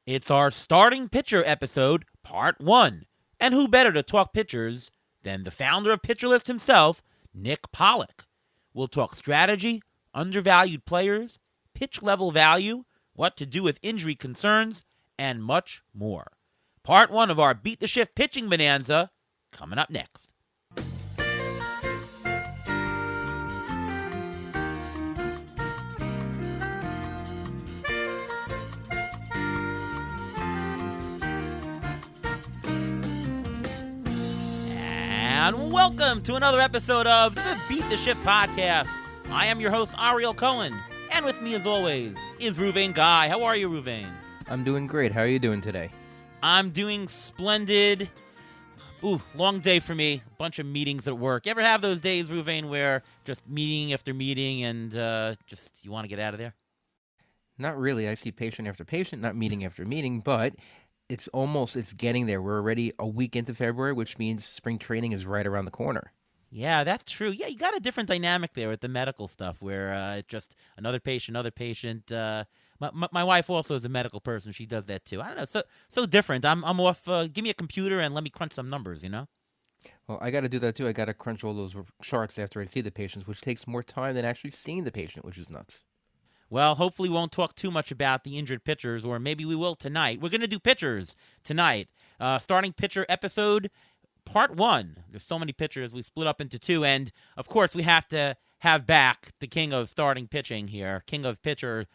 It's our starting pitcher episode, part 1. And who better to talk pitchers than the founder of Pitcher List himself, Nick Pollack. We'll talk strategy, undervalued players, pitch level value, what to do with injury concerns, and much more. Part 1 of our Beat the Shift pitching bonanza coming up next. And welcome to another episode of the Beat the Shift podcast. I am your host, Ariel Cohen, and with me as always is Ruvain Guy. How are you, Ruvain? I'm doing great. How are you doing today? I'm doing splendid. Ooh, long day for me. A bunch of meetings at work. You ever have those days, Ruvain, where just meeting after meeting and just you want to get out of there? Not really. I see patient after patient, not meeting after meeting, but it's getting there. We're already a week into February, which means spring training is right around the corner. Yeah, that's true. Yeah, you got a different dynamic there with the medical stuff where it's just another patient. My wife also is a medical person. She does that too. I don't know. So different. I'm off. Give me a computer and let me crunch some numbers, you know? Well, I got to do that too. I got to crunch all those charts after I see the patients, which takes more time than actually seeing the patient, which is nuts. Well, hopefully we won't talk too much about the injured pitchers, or maybe we will tonight. We're going to do pitchers tonight. Starting pitcher episode, part 1. There's so many pitchers. We split up into 2. And, of course, we have to have back the king of starting pitching here, king of pitcher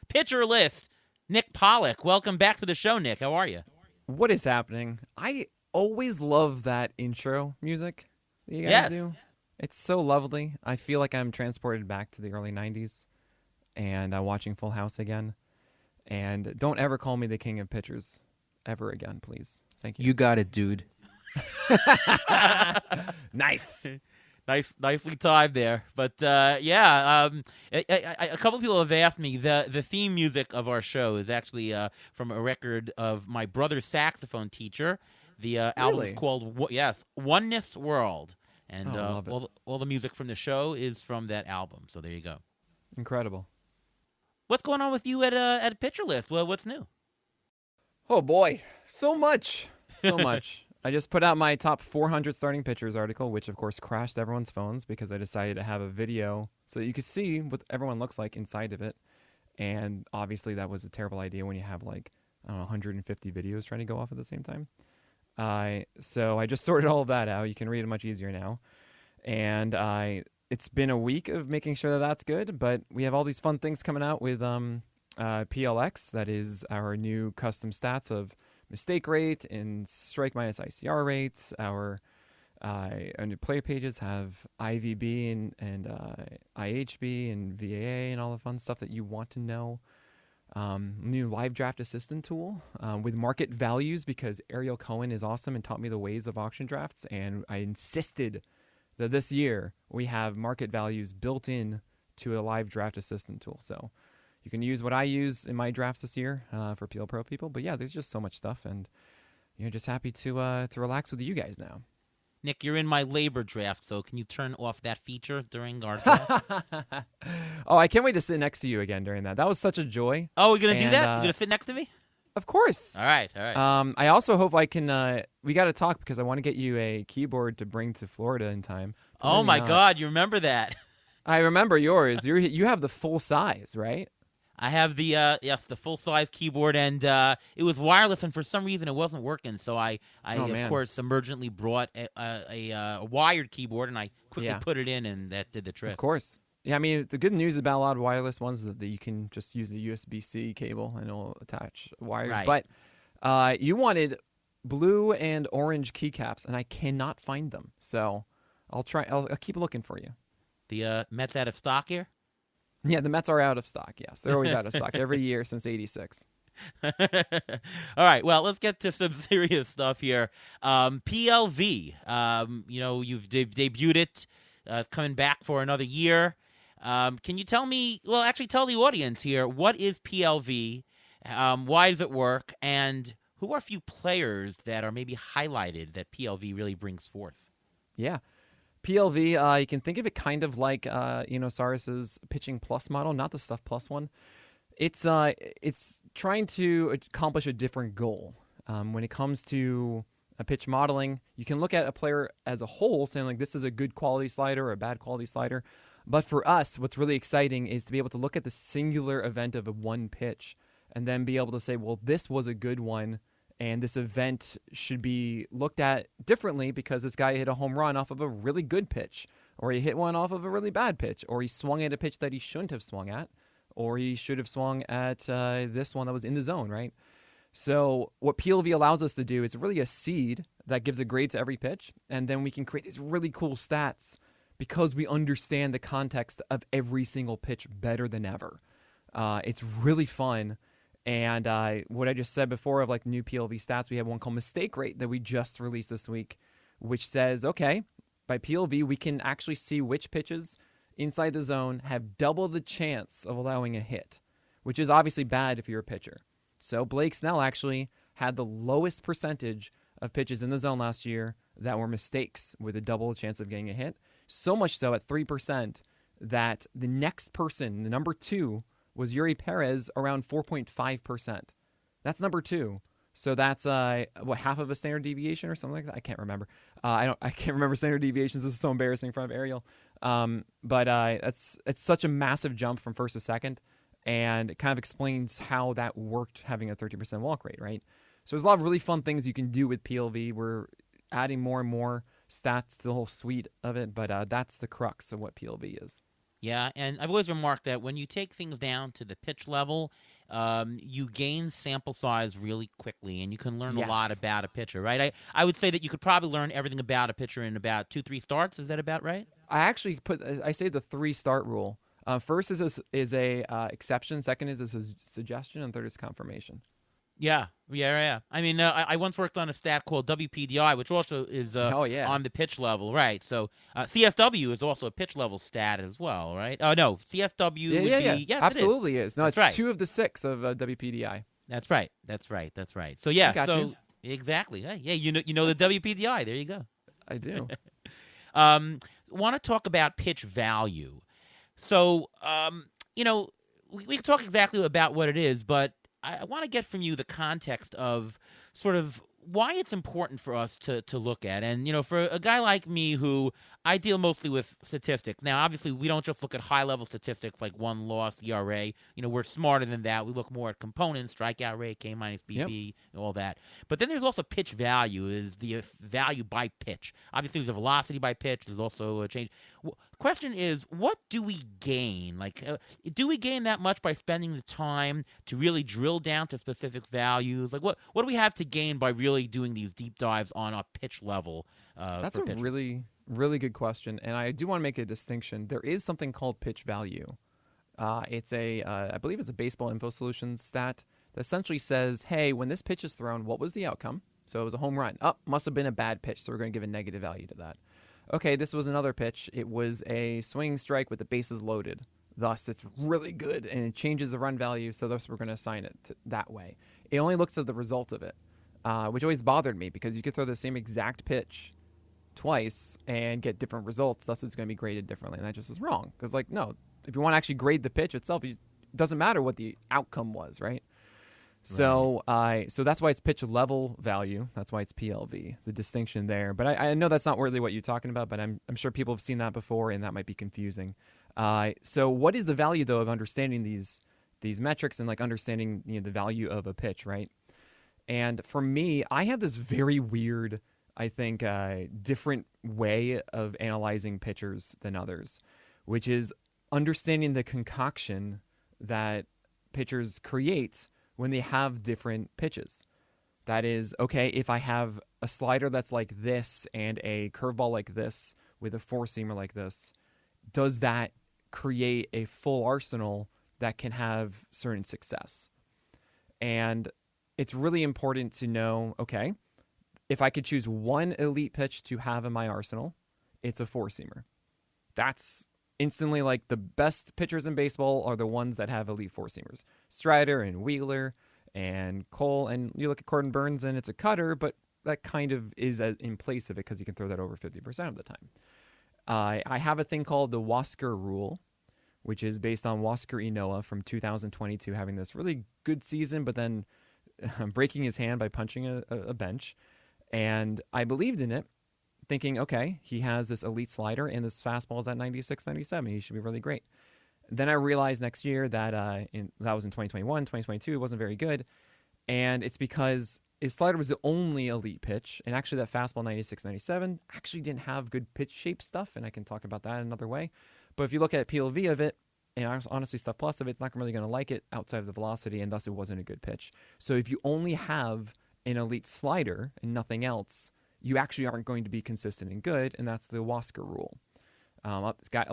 list, Nick Pollack. Welcome back to the show, Nick. How are you? What is happening? I always love that intro music that you guys do. It's so lovely. I feel like I'm transported back to the early 90s. And watching Full House again. And don't ever call me the king of pitchers ever again, please. Thank you. You got it, dude. Nice. Nicely timed there. But, a couple of people have asked me, the theme music of our show is actually from a record of my brother's saxophone teacher. The album is called, Oneness World. And all the music from the show is from that album. So there you go. Incredible. What's going on with you at Pitcher List? Well, what's new? Oh, boy. So much. I just put out my top 400 starting pitchers article, which, of course, crashed everyone's phones because I decided to have a video so that you could see what everyone looks like inside of it. And obviously that was a terrible idea when you have, 150 videos trying to go off at the same time. So I just sorted all of that out. You can read it much easier now. And it's been a week of making sure that that's good, but we have all these fun things coming out with PLX. That is our new custom stats of mistake rate and strike minus ICR rates. Our new player pages have IVB and IHB and VAA and all the fun stuff that you want to know. New live draft assistant tool with market values because Ariel Cohen is awesome and taught me the ways of auction drafts, and I insisted that this year we have market values built in to a live draft assistant tool. So you can use what I use in my drafts this year for PL Pro people. But yeah, there's just so much stuff, and just happy to relax with you guys now. Nick, you're in my labor draft, so can you turn off that feature during our draft? Oh, I can't wait to sit next to you again during that. That was such a joy. Oh, we're going to do that? You're going to sit next to me? Of course. All right. I also hope I can. We got to talk because I want to get you a keyboard to bring to Florida in time. Oh my God, you remember that? I remember yours. You have the full size, right? I have the full size keyboard, and it was wireless, and for some reason it wasn't working. So I of course emergently brought a wired keyboard, and I quickly put it in, and that did the trick. Of course. Yeah, I mean, the good news about a lot of wireless ones is that you can just use a USB-C cable and it'll attach wired. Right. But you wanted blue and orange keycaps, and I cannot find them. So I'll keep looking for you. The Mets out of stock here? Yeah, the Mets are out of stock, yes. They're always out of stock every year since '86. All right, well, let's get to some serious stuff here. PLV, you've debuted it, coming back for another year. Can you tell me, tell the audience here, what is PLV, why does it work, and who are a few players that are maybe highlighted that PLV really brings forth? Yeah. PLV, you can think of it kind of like, Saris's Pitching Plus model, not the Stuff Plus one. It's trying to accomplish a different goal. When it comes to a pitch modeling, you can look at a player as a whole, saying like this is a good quality slider or a bad quality slider. But for us, what's really exciting is to be able to look at the singular event of a one pitch and then be able to say, well, this was a good one, and this event should be looked at differently because this guy hit a home run off of a really good pitch, or he hit one off of a really bad pitch, or he swung at a pitch that he shouldn't have swung at, or he should have swung at this one that was in the zone, right? So what PLV allows us to do is really a seed that gives a grade to every pitch, and then we can create these really cool stats because we understand the context of every single pitch better than ever. It's really fun. And what I just said before of like new PLV stats, we have one called mistake rate that we just released this week, which says, okay, by PLV, we can actually see which pitches inside the zone have double the chance of allowing a hit, which is obviously bad if you're a pitcher. So Blake Snell actually had the lowest percentage of pitches in the zone last year that were mistakes with a double chance of getting a hit. So much so at 3% that the next person, the number 2, was Yuri Perez around 4.5%. That's number 2. So that's half of a standard deviation or something like that. I can't remember. I can't remember standard deviations. This is so embarrassing in front of Ariel. But it's such a massive jump from first to second, and it kind of explains how that worked having a 30% walk rate, right? So there's a lot of really fun things you can do with PLV. We're adding more and more stats to the whole suite of it, but that's the crux of what PLV is. Yeah, and I've always remarked that when you take things down to the pitch level, you gain sample size really quickly, and you can learn a lot about a pitcher, right? I would say that you could probably learn everything about a pitcher in about 2-3 starts. Is that about right? I say the 3-start rule. First is a exception, second is a suggestion, and third is confirmation. Yeah. I mean, I once worked on a stat called WPDI, which also is on the pitch level, right? So CSW is also a pitch level stat as well, right? Oh, no, CSW would be... Yes, absolutely is. No, That's it's right. 2 of the 6 of WPDI. That's right. So, yeah, you. Exactly. Yeah, you know the WPDI. There you go. I do. Want to talk about pitch value. So, we can talk exactly about what it is, but I want to get from you the context of sort of why it's important for us to look at. And, for a guy like me who I deal mostly with statistics. Now, obviously, we don't just look at high-level statistics like won-loss, ERA. We're smarter than that. We look more at components, strikeout rate, K-BP, and all that. But then there's also pitch value, is the value by pitch. Obviously, there's a velocity by pitch. There's also a change. Question is, what do we gain? Like, do we gain that much by spending the time to really drill down to specific values? Like, what do we have to gain by really doing these deep dives on a pitch level? That's a really, really good question, and I do want to make a distinction. There is something called pitch value. It's I believe it's a Baseball Info Solutions stat that essentially says, hey, when this pitch is thrown, what was the outcome? So it was a home run. Must have been a bad pitch, so we're going to give a negative value to that. Okay, this was another pitch. It was a swinging strike with the bases loaded. Thus, it's really good, and it changes the run value, so thus we're going to assign it that way. It only looks at the result of it, which always bothered me because you could throw the same exact pitch twice and get different results. Thus, it's going to be graded differently, and that just is wrong. Because, no, if you want to actually grade the pitch itself, it doesn't matter what the outcome was, right? So so that's why it's pitch level value. That's why it's PLV, the distinction there. But I know that's not really what you're talking about, but I'm sure people have seen that before, and that might be confusing. So what is the value, though, of understanding these metrics and, understanding the value of a pitch, right? And for me, I have this very weird, I think, different way of analyzing pitchers than others, which is understanding the concoction that pitchers create when they have different pitches. That is, okay, if I have a slider that's like this and a curveball like this with a four-seamer like this, does that create a full arsenal that can have certain success? And it's really important to know, okay, if I could choose one elite pitch to have in my arsenal, it's a four-seamer. That's instantly the best pitchers in baseball are the ones that have elite four-seamers. Strider and Wheeler and Cole, and you look at Corbin Burns and it's a cutter, but that kind of is in place of it because you can throw that over 50% of the time. I have a thing called the Wasker rule, which is based on Wasker Inoa from 2022 having this really good season, but then breaking his hand by punching a bench. And I believed in it, thinking, okay, he has this elite slider and this fastball is at 96, 97. He should be really great. Then I realized next year that that was in 2021, 2022, it wasn't very good. And it's because his slider was the only elite pitch. And actually that fastball 96, 97 actually didn't have good pitch shape stuff. And I can talk about that another way. But if you look at PLV of it, and honestly Stuff Plus of it, it's not really going to like it outside of the velocity, and thus it wasn't a good pitch. So if you only have an elite slider and nothing else, you actually aren't going to be consistent and good, and that's the Wasker rule. A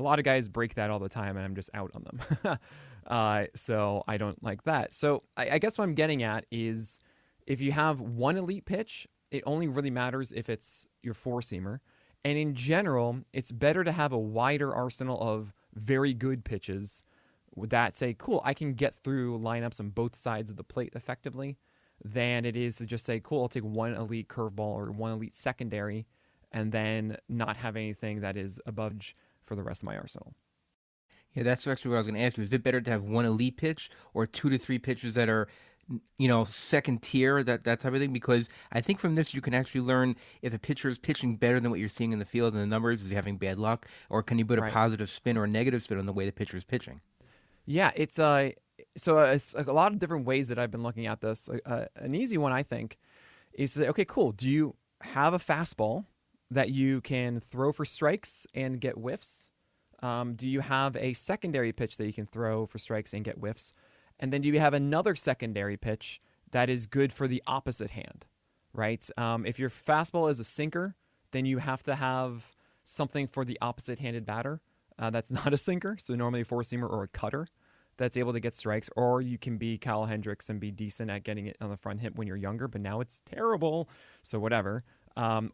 lot of guys break that all the time, and I'm just out on them. So I don't like that. So I guess what I'm getting at is if you have one elite pitch, it only really matters if it's your four-seamer. And in general, it's better to have a wider arsenal of very good pitches that say, cool, I can get through lineups on both sides of the plate effectively, than it is to just say, cool, I'll take one elite curveball or one elite secondary and then not have anything that is above for the rest of my arsenal. Yeah, that's actually what I was going to ask you. Is it better to have one elite pitch or 2 to 3 pitches that are, second tier, that type of thing? Because I think from this you can actually learn if a pitcher is pitching better than what you're seeing in the field and the numbers. Is he having bad luck, or can you put a positive spin or a negative spin on the way the pitcher is pitching? Yeah, it's a lot of different ways that I've been looking at this. An easy one, I think, is to say, okay, cool. Do you have a fastball that you can throw for strikes and get whiffs? Do you have a secondary pitch that you can throw for strikes and get whiffs? And then do you have another secondary pitch that is good for the opposite hand, right? If your fastball is a sinker, then you have to have something for the opposite-handed batter that's not a sinker, so normally a four-seamer or a cutter that's able to get strikes, or you can be Kyle Hendricks and be decent at getting it on the front hip when you're younger, but now it's terrible, so whatever.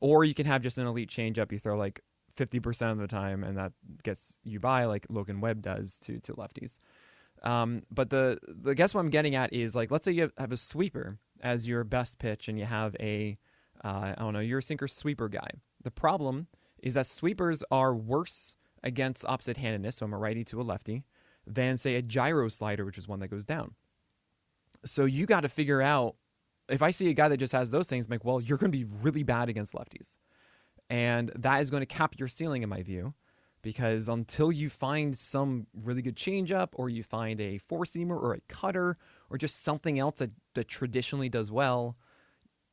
Or you can have just an elite changeup you throw like 50% of the time, and that gets you by like Logan Webb does to lefties. But the guess what I'm getting at is, like, let's say you have a sweeper as your best pitch and you have you're a sinker sweeper guy. The problem is that sweepers are worse against opposite-handedness, so I'm a righty to a lefty, than, say, a gyro slider, which is one that goes down. So you got to figure out, if I see a guy that just has those things, I'm like, well, you're going to be really bad against lefties. And that is going to cap your ceiling, in my view, because until you find some really good changeup, or you find a four-seamer or a cutter, or just something else that traditionally does well,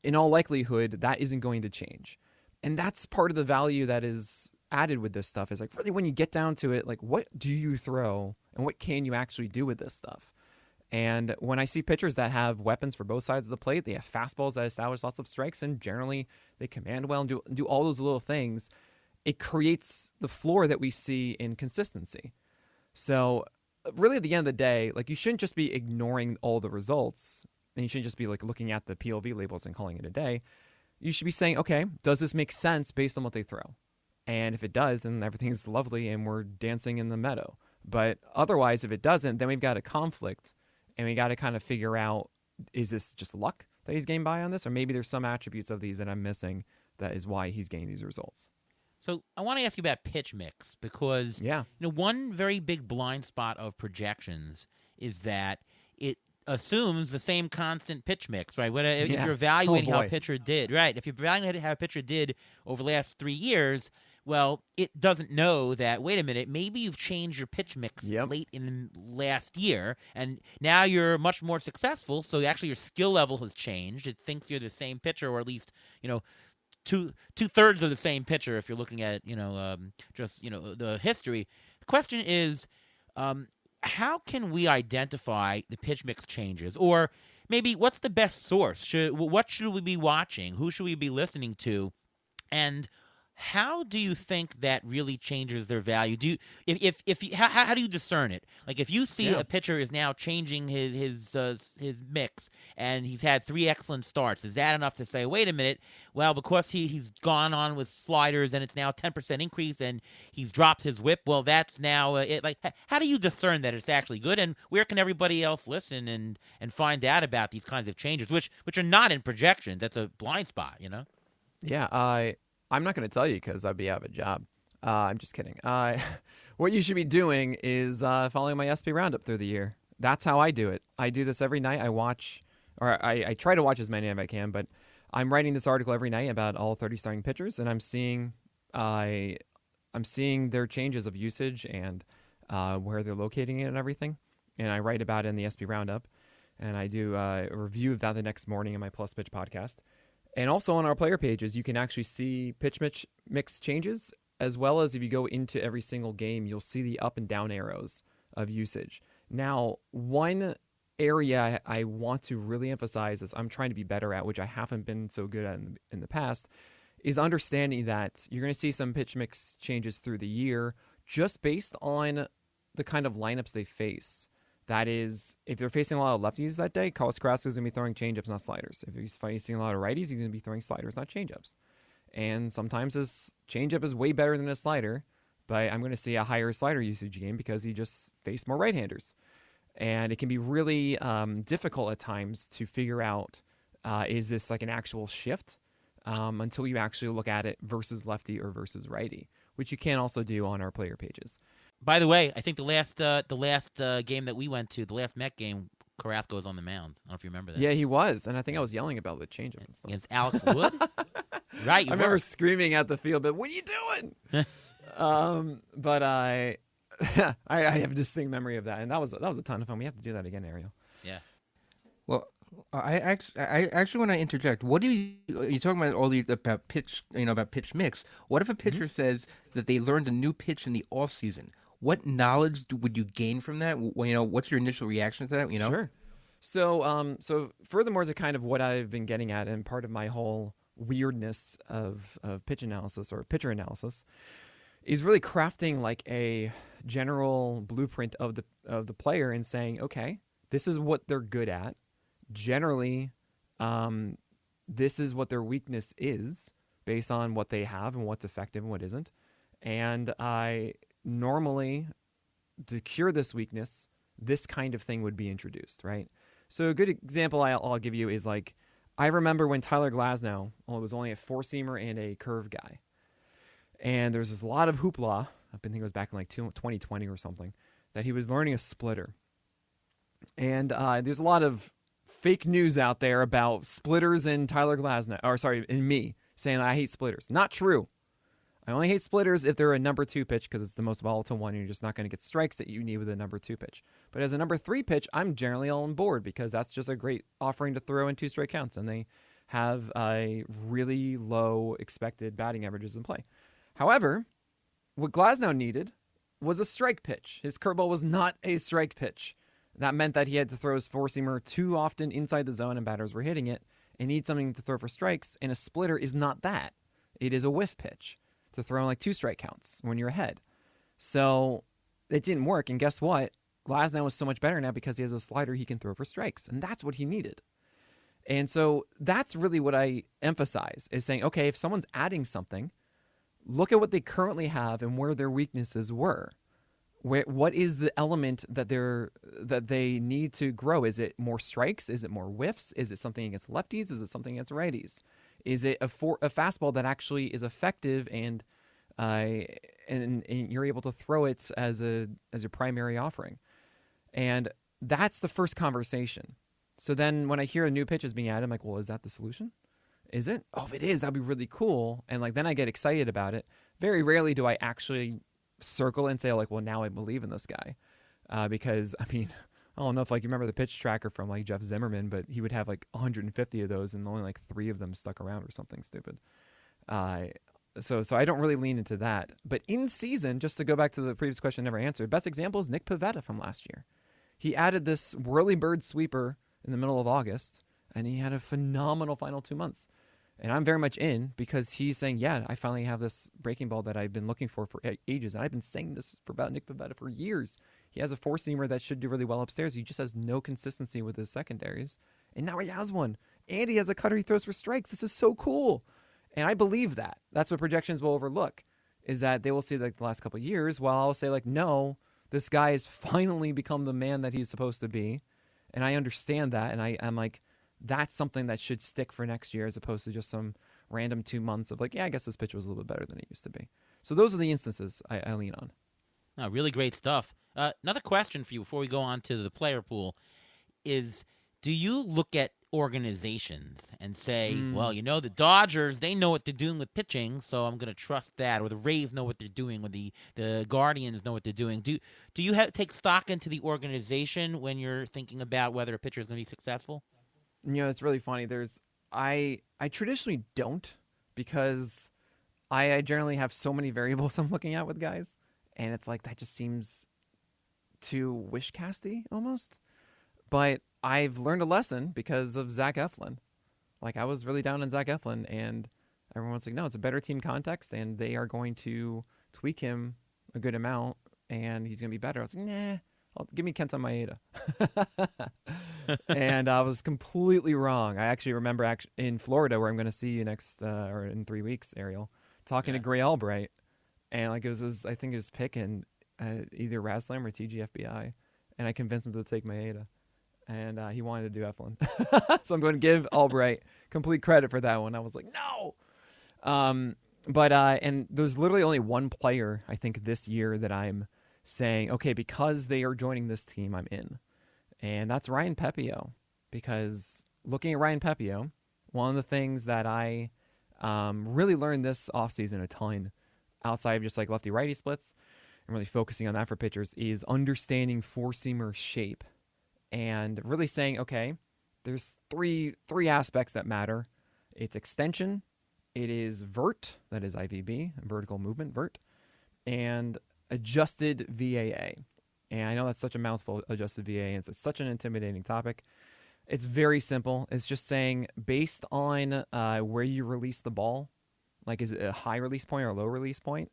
in all likelihood, that isn't going to change. And that's part of the value that is added with this stuff, is like, really, when you get down to it, like, what do you throw and what can you actually do with this stuff? And when I see pitchers that have weapons for both sides of the plate, they have fastballs that establish lots of strikes, and generally they command well and do all those little things, it creates the floor that we see in consistency. So really, at the end of the day, like, you shouldn't just be ignoring all the results, and you shouldn't just be like looking at the PLV labels and calling it a day. You should be saying, okay, does this make sense based on what they throw? And if it does, then everything's lovely and we're dancing in the meadow. But otherwise, if it doesn't, then we've got a conflict, and we got to kind of figure out, is this just luck that he's getting by on this? Or maybe there's some attributes of these that I'm missing that is why he's getting these results. So I want to ask you about pitch mix, because one very big blind spot of projections is that it assumes the same constant pitch mix, right? If you're evaluating how a pitcher did, right? If you're evaluating how a pitcher did over the last 3 years, well, it doesn't know that, wait a minute, maybe you've changed your pitch mix late in last year, and now you're much more successful, so actually your skill level has changed. It thinks you're the same pitcher, or at least, two-thirds of the same pitcher if you're looking at, the history. The question is, how can we identify the pitch mix changes? Or maybe what's the best source? What should we be watching? Who should we be listening to? And how do you think that really changes their value? How do you discern it? Like, if you see a pitcher is now changing his mix, and he's had 3 excellent starts, is that enough to say, wait a minute, well, because he's gone on with sliders and it's now 10% increase and he's dropped his whip, well, that's now it? Like, how do you discern that it's actually good? And where can everybody else listen and find out about these kinds of changes, which are not in projections? That's a blind spot, Yeah, I'm not going to tell you because I'd be out of a job. I'm just kidding. What you should be doing is following my SP roundup through the year. That's how I do it. I do this every night. I watch, or I try to watch as many as I can, but I'm writing this article every night about all 30 starting pitchers, and I'm seeing their changes of usage and where they're locating it and everything. And I write about it in the SP roundup, and I do a review of that the next morning in my Plus Pitch podcast. And also on our player pages, you can actually see pitch mix changes, as well as if you go into every single game, you'll see the up and down arrows of usage. Now, one area I want to really emphasize is I'm trying to be better at, which I haven't been so good at in the past, is understanding that you're going to see some pitch mix changes through the year just based on the kind of lineups they face. That is, if they're facing a lot of lefties that day, Carlos Carrasco's going to be throwing changeups, not sliders. If he's facing a lot of righties, he's going to be throwing sliders, not changeups. And sometimes his changeup is way better than his slider, but I'm going to see a higher slider usage game because he just faced more right-handers. And it can be really difficult at times to figure out, is this like an actual shift until you actually look at it versus lefty or versus righty, which you can also do on our player pages. By the way, I think the last game that we went to, the last Met game, Carrasco was on the mound. I don't know if you remember that. Yeah, he was, and I think I was yelling about the changeup and stuff. Against Alex Wood? Right, you I were. remember screaming at the field, but what are you doing? But I have a distinct memory of that, and that was a ton of fun. We have to do that again, Ariel. Yeah. Well, I actually want to interject. What do you're talking about all the about pitch, about pitch mix? What if a pitcher says that they learned a new pitch in the off season? What knowledge would you gain from that? What's your initial reaction to that? Sure. So furthermore to kind of what I've been getting at, and part of my whole weirdness of pitch analysis or pitcher analysis is really crafting like a general blueprint of the player and saying, okay, this is what they're good at. Generally, this is what their weakness is based on what they have and what's effective and what isn't. And I normally, to cure this weakness, this kind of thing would be introduced, right? So a good example I'll give you is like, I remember when Tyler Glasnow was only a four-seamer and a curve guy. And there's this lot of hoopla, I think it was back in like 2020 or something, that he was learning a splitter. And there's a lot of fake news out there about splitters and Tyler Glasnow, and me, saying I hate splitters. Not true. I only hate splitters if they're a number 2 pitch because it's the most volatile one and you're just not going to get strikes that you need with a number 2 pitch. But as a number 3 pitch, I'm generally all on board because that's just a great offering to throw in 2 strike counts, and they have a really low expected batting averages in play. However, what Glasnow needed was a strike pitch. His curveball was not a strike pitch. That meant that he had to throw his four-seamer too often inside the zone and batters were hitting it and need something to throw for strikes, and a splitter is not that. It is a whiff pitch to throw in like 2 strike counts when you're ahead. So it didn't work, and guess what? Glasnow is so much better now because he has a slider he can throw for strikes, and that's what he needed. And so that's really what I emphasize, is saying, okay, if someone's adding something, look at what they currently have and where their weaknesses were. What is the element that they need to grow? Is it more strikes? Is it more whiffs? Is it something against lefties? Is it something against righties? Is it a fastball that actually is effective and you're able to throw it as your primary offering? And that's the first conversation. So then when I hear a new pitch is being added, I'm like, well, is that the solution? Is it? Oh, if it is, that'd be really cool. And like then I get excited about it. Very rarely do I actually circle and say like, well, now I believe in this guy, because I mean, I don't know if like you remember the pitch tracker from like Jeff Zimmerman, but he would have like 150 of those and only like 3 of them stuck around or something stupid. So I don't really lean into that. But in season, just to go back to the previous question I never answered, best example is Nick Pivetta from last year. He added this whirly bird sweeper in the middle of August, and he had a phenomenal final 2 months. And I'm very much in because he's saying, yeah, I finally have this breaking ball that I've been looking for ages. And I've been saying this about Nick Pivetta for years. He has a 4-seamer that should do really well upstairs. He just has no consistency with his secondaries. And now he has one. And he has a cutter he throws for strikes. This is so cool. And I believe that. That's what projections will overlook, is that they will see like the last couple of years, while I'll say like, no, this guy has finally become the man that he's supposed to be. And I understand that. And I'm like, that's something that should stick for next year as opposed to just some random 2 months of like, yeah, I guess this pitch was a little bit better than it used to be. So those are the instances I lean on. No, really great stuff. Another question for you before we go on to the player pool is, do you look at organizations and say, well, the Dodgers, they know what they're doing with pitching, so I'm going to trust that, or the Rays know what they're doing, or the Guardians know what they're doing. Do you take stock into the organization when you're thinking about whether a pitcher is going to be successful? It's really funny. I traditionally don't, because I generally have so many variables I'm looking at with guys, and it's like that just seems too wish-casty almost. But I've learned a lesson because of Zach Eflin. Like, I was really down on Zach Eflin, and everyone's like, no, it's a better team context, and they are going to tweak him a good amount, and he's going to be better. I was like, nah, give me Kenta Maeda. And I was completely wrong. I actually remember in Florida, where I'm going to see you next, or in 3 weeks, Ariel, talking to Gray Albright, and like it was I think it was pick in either Raslam or TGFBI, and I convinced him to take Maeda. And he wanted to do Eflin. So I'm going to give Albright complete credit for that one. I was like, no. And there's literally only one player, I think, this year that I'm saying, okay, because they are joining this team, I'm in. And that's Ryan Pepio. Because looking at Ryan Pepio, one of the things that I really learned this offseason a ton, outside of just like lefty-righty splits, and really focusing on that for pitchers, is understanding four-seamer shape. And really saying, okay, there's three aspects that matter. It's extension, it is vert, that is IVB, vertical movement, vert, and adjusted VAA. And I know that's such a mouthful, adjusted VAA, and it's such an intimidating topic. It's very simple. It's just saying, based on where you release the ball, like is it a high release point or a low release point?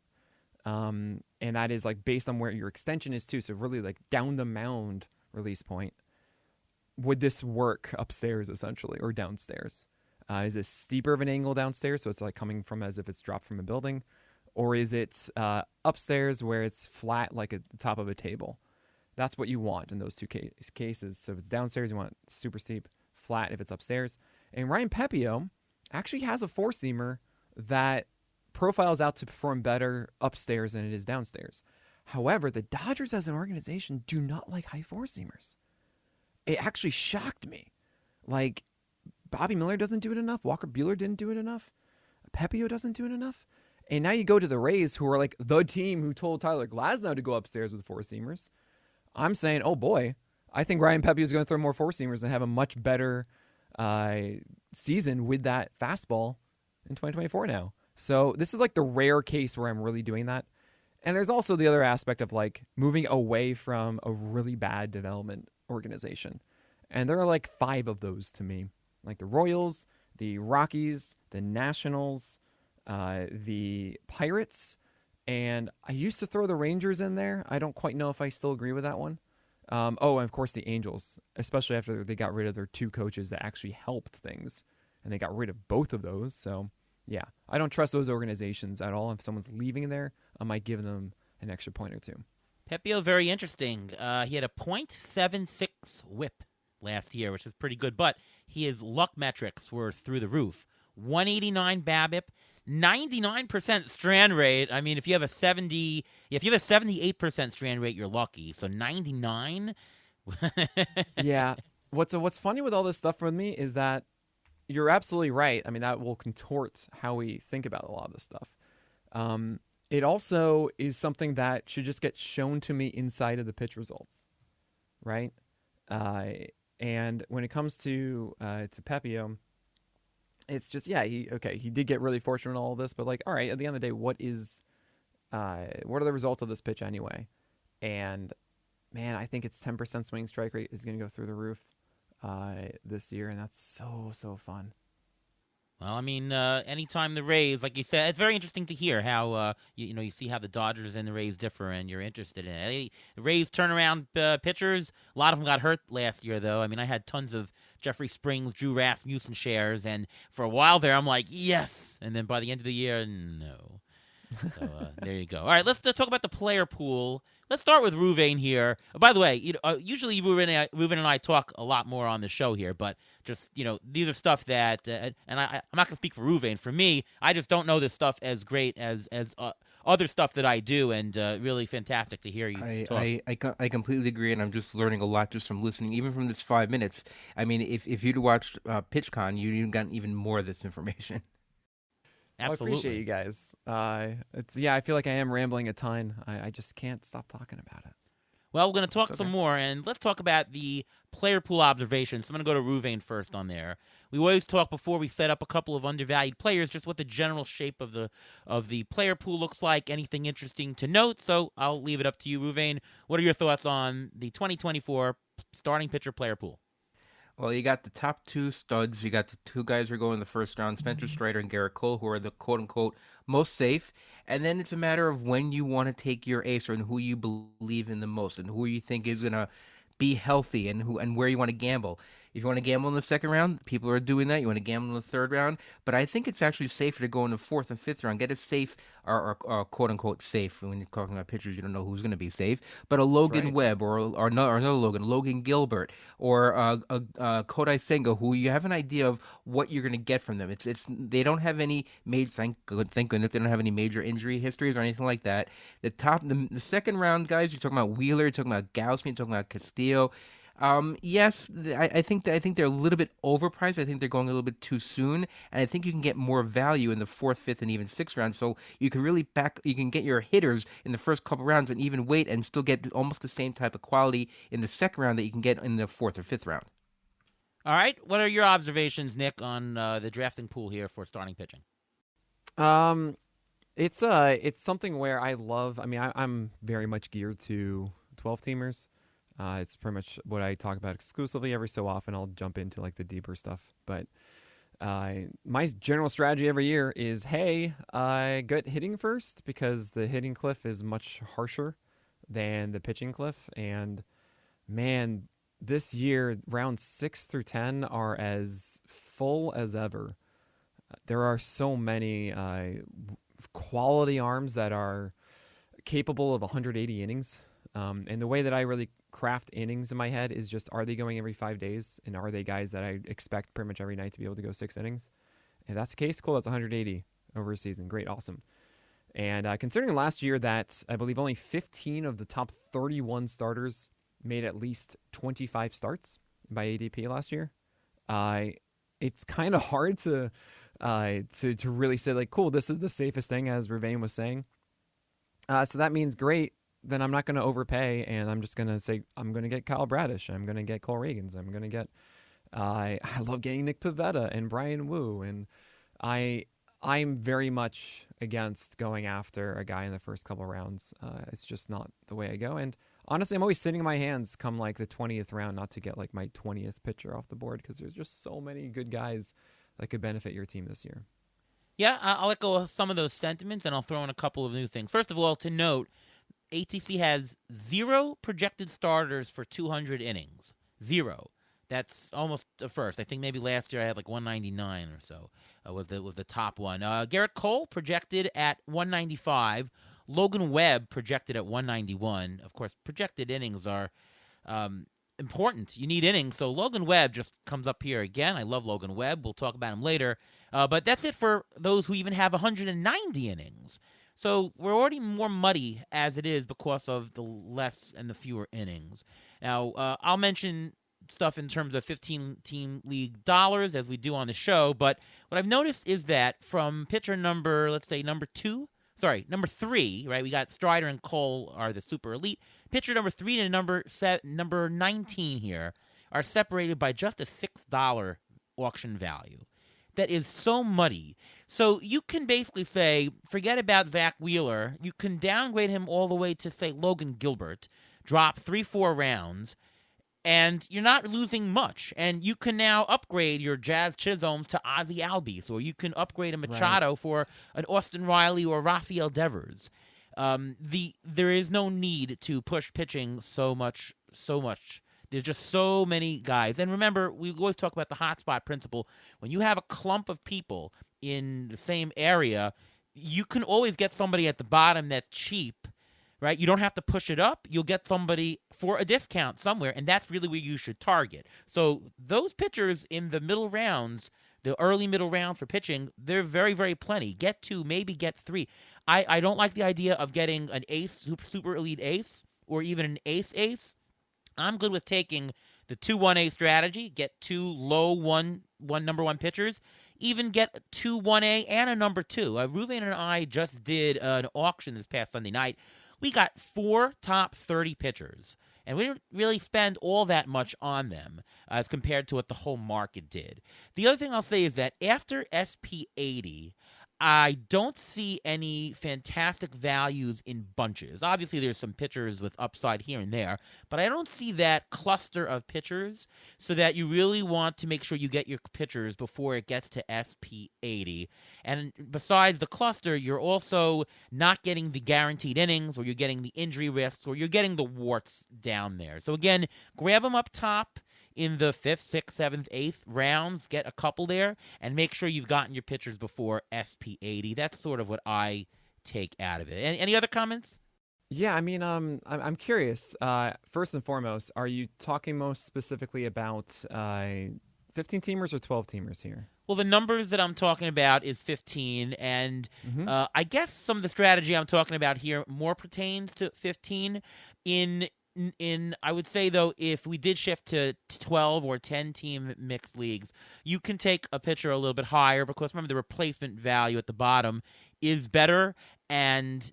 And that is like based on where your extension is too. So really like down the mound release point. Would this work upstairs essentially or downstairs? Is it steeper of an angle downstairs, so it's like coming from as if it's dropped from a building? Or is it upstairs where it's flat like at the top of a table? That's what you want in those two cases. So if it's downstairs, you want it super steep, flat if it's upstairs. And Ryan Pepio actually has a four-seamer that profiles out to perform better upstairs than it is downstairs. However, the Dodgers as an organization do not like high four-seamers. It actually shocked me. Like, Bobby Miller doesn't do it enough. Walker Buehler didn't do it enough. Pepio doesn't do it enough. And now you go to the Rays, who are like the team who told Tyler Glasnow to go upstairs with four-seamers. I'm saying, oh boy, I think Ryan Pepio is going to throw more four-seamers and have a much better season with that fastball in 2024 now. So this is like the rare case where I'm really doing that. And there's also the other aspect of like moving away from a really bad development organization. And there are like 5 of those to me. Like the Royals, the Rockies, the Nationals, the Pirates, and I used to throw the Rangers in there. I don't quite know if I still agree with that one. And of course the Angels, especially after they got rid of their 2 coaches that actually helped things. And they got rid of both of those. So yeah, I don't trust those organizations at all. If someone's leaving there, I might give them an extra point or 2. Pepio, very interesting. He had a .76 whip last year, which is pretty good, but his luck metrics were through the roof. 189 BABIP, 99% strand rate. I mean, if you have a 78% strand rate, you're lucky. So 99. Yeah. What's funny with all this stuff with me is that you're absolutely right. I mean, that will contort how we think about a lot of this stuff. It also is something that should just get shown to me inside of the pitch results, right? And when it comes to Pepio, it's just, yeah, he did get really fortunate in all of this, but like, all right, at the end of the day, what are the results of this pitch anyway? And man, I think it's 10% swing strike rate is going to go through the roof this year, and that's so fun. Well, I mean, anytime the Rays, like you said, it's very interesting to hear how you see how the Dodgers and the Rays differ, and you're interested in it. The Rays turnaround pitchers, a lot of them got hurt last year, though. I mean, I had tons of Jeffrey Springs, Drew Rasmussen shares, and for a while there, I'm like, yes, and then by the end of the year, no. So there you go. All right, let's talk about the player pool. Let's start with Ruvain here. By the way, usually Ruvain and I talk a lot more on the show here, but just these are stuff that, and I'm not gonna speak for Ruvain. For me, I just don't know this stuff as great as other stuff that I do, and really fantastic to hear you talk. I completely agree, and I'm just learning a lot just from listening, even from this 5 minutes. I mean, if you'd watched PitchCon, you'd gotten even more of this information. Well, I appreciate Absolutely. you guys. I feel like I am rambling a ton. I just can't stop talking about it. Well, we're going to It's talk some okay. more, and let's talk about the player pool observations. So I'm going to go to Ruvain first on there. We always talk before we set up a couple of undervalued players, just what the general shape of the player pool looks like. Anything interesting to note? So I'll leave it up to you, Ruvain. What are your thoughts on the 2024 starting pitcher player pool? Well, you got the top two studs. You got the two guys who are going in the first round, Spencer Strider and Garrett Cole, who are the quote unquote most safe. And then it's a matter of when you want to take your ace, or and who you believe in the most, and who you think is gonna be healthy, and where you want to gamble. If you want to gamble in the second round, people are doing that. You want to gamble in the third round, but I think it's actually safer to go in the fourth and fifth round. Get a safe, or quote unquote safe. When you're talking about pitchers, you don't know who's going to be safe. But a That's Logan right. Webb, or another Logan Gilbert, or Kodai Senga, who you have an idea of what you're going to get from them. It's they don't have any major, thank goodness they don't have any major injury histories or anything like that. The second round guys, you're talking about Wheeler, you're talking about Gausman, you're talking about Castillo. Yes, I think they're a little bit overpriced. I think they're going a little bit too soon, and I think you can get more value in the fourth, fifth, and even sixth round. So you can really you can get your hitters in the first couple rounds and even wait and still get almost the same type of quality in the second round that you can get in the fourth or fifth round. All right. What are your observations, Nick, on the drafting pool here for starting pitching? Um, it's something where I love. I mean, I'm very much geared to 12 teamers. It's pretty much what I talk about exclusively. Every so often, I'll jump into like the deeper stuff. But my general strategy every year is, hey, I get hitting first because the hitting cliff is much harsher than the pitching cliff. And man, this year, rounds 6 through 10 are as full as ever. There are so many quality arms that are capable of 180 innings. And the way that I really craft innings in my head is just, are they going every 5 days? And are they guys that I expect pretty much every night to be able to go 6 innings? If that's the case, cool, that's 180 over a season. Great, awesome. And considering last year that I believe only 15 of the top 31 starters made at least 25 starts by ADP last year, it's kind of hard to really say like, cool, this is the safest thing, as Ravain was saying. So that means great. Then I'm not going to overpay, and I'm just going to say I'm going to get Kyle Bradish. I'm going to get Cole Reagans. I'm going to get. I love getting Nick Pivetta and Brian Wu, and I'm very much against going after a guy in the first couple rounds. It's just not the way I go. And honestly, I'm always sitting in my hands come like the 20th round, not to get like my 20th pitcher off the board, because there's just so many good guys that could benefit your team this year. Yeah, I'll echo some of those sentiments, and I'll throw in a couple of new things. First of all, to note, ATC has 0 projected starters for 200 innings. 0. That's almost a first. I think maybe last year I had like 199 or so was the top one. Garrett Cole projected at 195. Logan Webb projected at 191. Of course, projected innings are important. You need innings, so Logan Webb just comes up here again. I love Logan Webb. We'll talk about him later. But that's it for those who even have 190 innings. So we're already more muddy as it is because of the less and the fewer innings. Now, I'll mention stuff in terms of 15-team league dollars as we do on the show, but what I've noticed is that from pitcher number, let's say number 3, right? We got Strider and Cole are the super elite. Pitcher number 3 to number 19 here are separated by just a $6 auction value. That is so muddy. So you can basically say, forget about Zach Wheeler. You can downgrade him all the way to, say, Logan Gilbert, drop 3-4 rounds, and you're not losing much. And you can now upgrade your Jazz Chisholms to Ozzie Albies, or you can upgrade a Machado for an Austin Riley or Rafael Devers. There is no need to push pitching so much. There's just so many guys. And remember, we always talk about the hotspot principle. When you have a clump of people in the same area, you can always get somebody at the bottom that's cheap, right? You don't have to push it up. You'll get somebody for a discount somewhere, and that's really where you should target. So those pitchers in the middle rounds, the early middle rounds for pitching, they're very, very plenty. Get 2, maybe get 3. I don't like the idea of getting an ace, super elite ace, or even an ace. I'm good with taking the 2-1A strategy, get 2 low one number 1 pitchers, even get 2 1A and a number 2. Ruven and I just did an auction this past Sunday night. We got 4 top 30 pitchers, and we didn't really spend all that much on them as compared to what the whole market did. The other thing I'll say is that after SP80, I don't see any fantastic values in bunches. Obviously, there's some pitchers with upside here and there, but I don't see that cluster of pitchers, so that you really want to make sure you get your pitchers before it gets to SP80. And besides the cluster, you're also not getting the guaranteed innings, or you're getting the injury risks, or you're getting the warts down there. So again, grab them up top in the 5th, 6th, 7th, 8th rounds, get a couple there, and make sure you've gotten your pitchers before SP80. That's sort of what I take out of it. Any other comments? Yeah, I mean, I'm curious. First and foremost, are you talking most specifically about 15-teamers or 12-teamers here? Well, the numbers that I'm talking about is 15, and I guess some of the strategy I'm talking about here more pertains to 15. In I would say, though, if we did shift to 12 or 10-team mixed leagues, you can take a pitcher a little bit higher, because remember, the replacement value at the bottom is better, and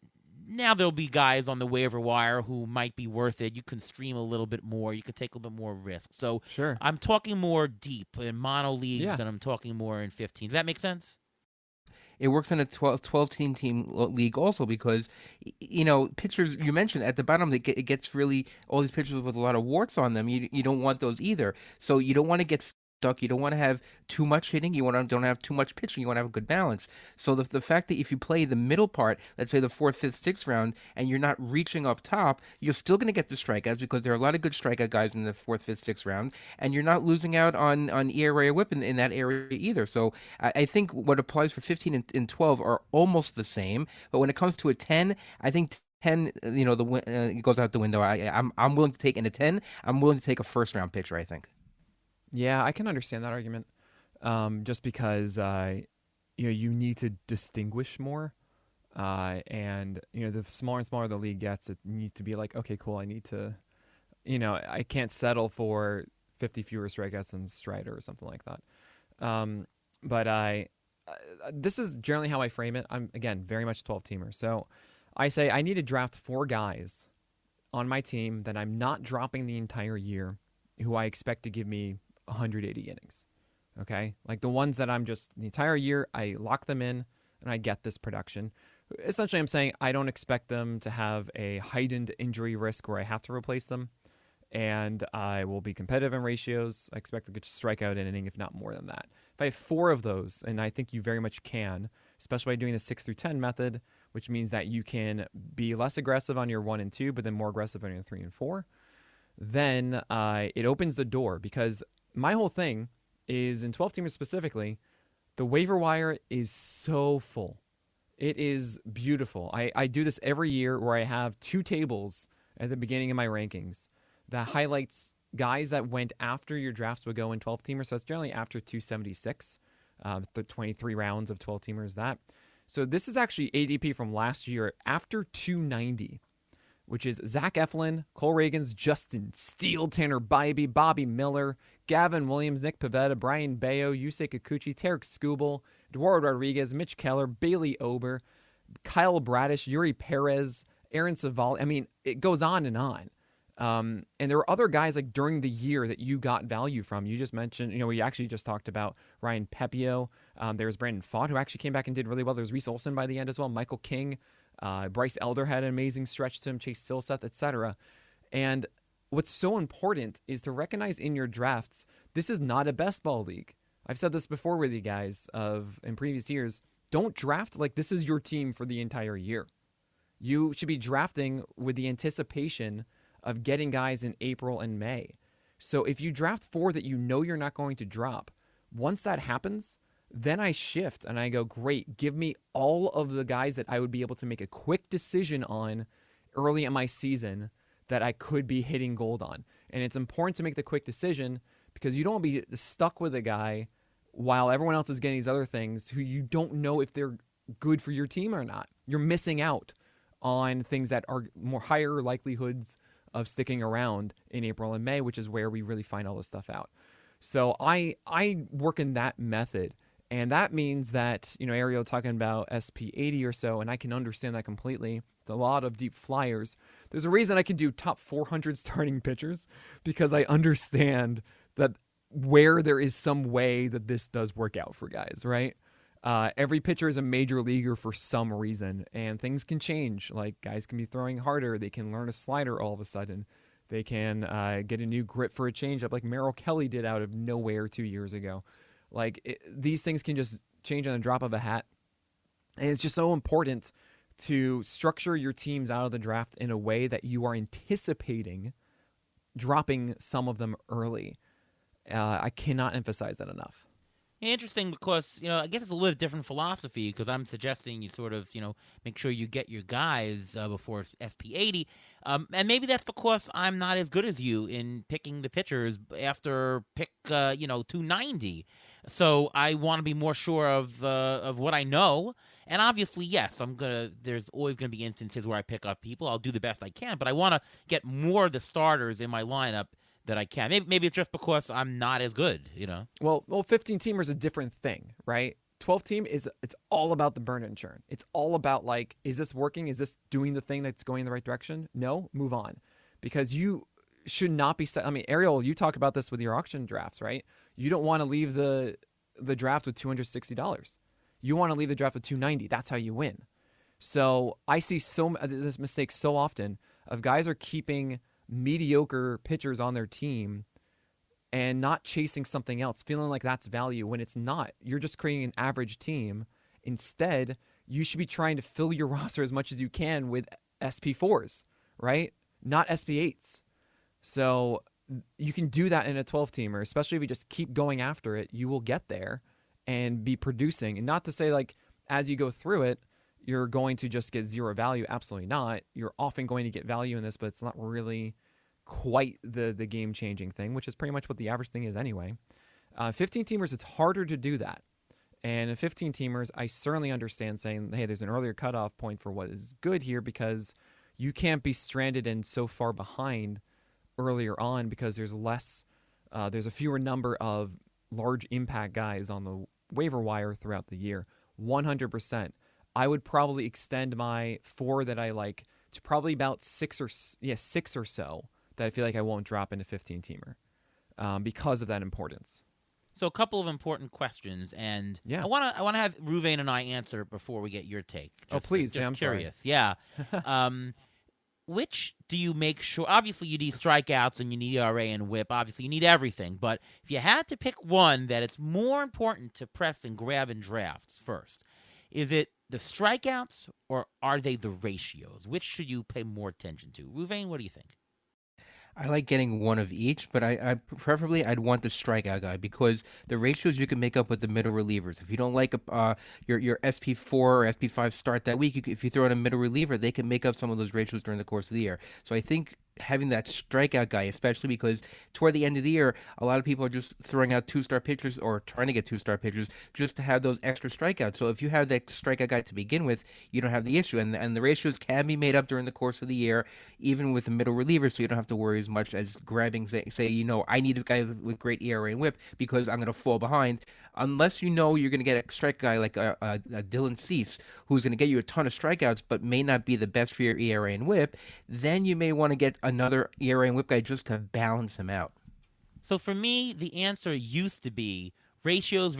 now there'll be guys on the waiver wire who might be worth it. You can stream a little bit more. You can take a little bit more risk. So Sure. I'm talking more deep in mono leagues, Yeah. and I'm talking more in 15. Does that make sense? It works in a 12-team league also, because, pitchers, you mentioned at the bottom, it gets really, all these pitchers with a lot of warts on them. You don't want those either. So you don't want to get stuck. You don't want to have too much hitting. You don't have too much pitching. You want to have a good balance. So the fact that if you play the middle part, let's say the 4th, 5th, 6th round, and you're not reaching up top, you're still going to get the strikeouts, because there are a lot of good strikeout guys in the 4th, 5th, 6th round, and you're not losing out on ERA or WHIP in that area either. So I think what applies for 15 and 12 are almost the same, but when it comes to a 10, I think 10, it goes out the window. I'm willing to take in a 10. I'm willing to take a first round pitcher, I think. Yeah, I can understand that argument. Just because you need to distinguish more, and the smaller and smaller the league gets, it need to be like, okay, cool. I need to, I can't settle for 50 fewer strikeouts than Strider or something like that. But this is generally how I frame it. I'm again very much 12-teamer, so I say I need to draft 4 guys on my team that I'm not dropping the entire year, who I expect to give me 180 innings. Okay? Like the ones that I'm just the entire year, I lock them in and I get this production. Essentially, I'm saying I don't expect them to have a heightened injury risk where I have to replace them, and I will be competitive in ratios. I expect to get strike out an inning, if not more than that. If I have 4 of those, and I think you very much can, especially by doing the 6 through 10 method, which means that you can be less aggressive on your 1 and 2, but then more aggressive on your 3 and 4, then it opens the door, because my whole thing is, in 12-teamers specifically, the waiver wire is so full. It is beautiful. I do this every year, where I have 2 tables at the beginning of my rankings that highlights guys that went after your drafts would go in 12-teamers. So it's generally after 276, the 23 rounds of 12-teamers that. So this is actually ADP from last year after 290. Which is Zach Eflin, Cole Reagans, Justin Steele, Tanner Bybee, Bobby Miller, Gavin Williams, Nick Pivetta, Brian Bayo, Yusei Kikuchi, Tarek Skubal, Eduardo Rodriguez, Mitch Keller, Bailey Ober, Kyle Bradish, Yuri Perez, Aaron Savali. I mean, it goes on and on. And there were other guys like during the year that you got value from. You just mentioned, we actually just talked about Ryan Pepio. There's Brandon Fott, who actually came back and did really well. There's Reese Olson by the end as well. Michael King. Bryce Elder had an amazing stretch to him, Chase Silseth, etc. And what's so important is to recognize in your drafts, this is not a best ball league. I've said this before with you guys in previous years. Don't draft like this is your team for the entire year. You should be drafting with the anticipation of getting guys in April and May. So if you draft 4 that you're not going to drop, once that happens, then I shift and I go, great, give me all of the guys that I would be able to make a quick decision on early in my season that I could be hitting gold on. And it's important to make the quick decision, because you don't want to be stuck with a guy while everyone else is getting these other things who you don't know if they're good for your team or not. You're missing out on things that are more higher likelihoods of sticking around in April and May, which is where we really find all this stuff out. So I work in that method. And that means that, Ariel talking about SP80 or so, and I can understand that completely. It's a lot of deep flyers. There's a reason I can do top 400 starting pitchers, because I understand that where there is some way that this does work out for guys, right? Every pitcher is a major leaguer for some reason, and things can change. Like, guys can be throwing harder. They can learn a slider all of a sudden. They can get a new grip for a changeup like Merrill Kelly did out of nowhere 2 years ago. These things can just change on a drop of a hat. And it's just so important to structure your teams out of the draft in a way that you are anticipating dropping some of them early. I cannot emphasize that enough. Interesting, because I guess it's a little different philosophy, because I'm suggesting you sort of make sure you get your guys before SP80, and maybe that's because I'm not as good as you in picking the pitchers after pick 290. So I want to be more sure of what I know, and obviously yes, there's always gonna be instances where I pick up people. I'll do the best I can, but I want to get more of the starters in my lineup that I can. Maybe it's just because I'm not as good, Well, 15-teamer is a different thing, right? 12-team it's all about the burn and churn. It's all about, like, is this working? Is this doing the thing that's going in the right direction? No, move on. Because you should not be set. I mean, Ariel, you talk about this with your auction drafts, right? You don't want to leave the draft with $260. You want to leave the draft with $290. That's how you win. So I see this mistake so often of guys are keeping mediocre pitchers on their team and not chasing something else, feeling like that's value when it's not. You're just creating an average team. Instead, you should be trying to fill your roster as much as you can with SP4s, right? Not SP8s. So you can do that in a 12-teamer, especially if you just keep going after it. You will get there and be producing. And not to say, like, as you go through it, you're going to just get zero value. Absolutely not. You're often going to get value in this, but it's not really quite the game-changing thing, which is pretty much what the average thing is anyway. 15-teamers, it's harder to do that. And in 15-teamers, I certainly understand saying, hey, there's an earlier cutoff point for what is good here, because you can't be stranded and so far behind earlier on, because there's a fewer number of large impact guys on the waiver wire throughout the year. 100%. I would probably extend my 4 that I like to probably about 6 or so that I feel like I won't drop into 15-teamer because of that importance. So a couple of important questions, and yeah. I want to have Ruvain and I answer before we get your take. Please. Just I'm curious. Sorry. Yeah. Which do you make sure? Obviously, you need strikeouts and you need ERA and WHIP. Obviously, you need everything. But if you had to pick one that it's more important to press and grab in drafts first, is it the strikeouts or are they the ratios? Which should you pay more attention to? Ruvain, what do you think? I like getting one of each, but I preferably I'd want the strikeout guy, because the ratios you can make up with the middle relievers. If you don't like your SP4 or SP5 start that week, if you throw in a middle reliever, they can make up some of those ratios during the course of the year. So I think having that strikeout guy, especially because toward the end of the year, a lot of people are just throwing out 2-star pitchers or trying to get 2-star pitchers just to have those extra strikeouts. So if you have that strikeout guy to begin with, you don't have the issue. And the ratios can be made up during the course of the year, even with the middle relievers, so you don't have to worry as much as grabbing, say I need a guy with great ERA and WHIP because I'm going to fall behind. Unless you know you're going to get a strike guy like a Dylan Cease, who's going to get you a ton of strikeouts but may not be the best for your ERA and WHIP, then you may want to get another ERA and WHIP guy just to balance him out. So for me, the answer used to be ratios.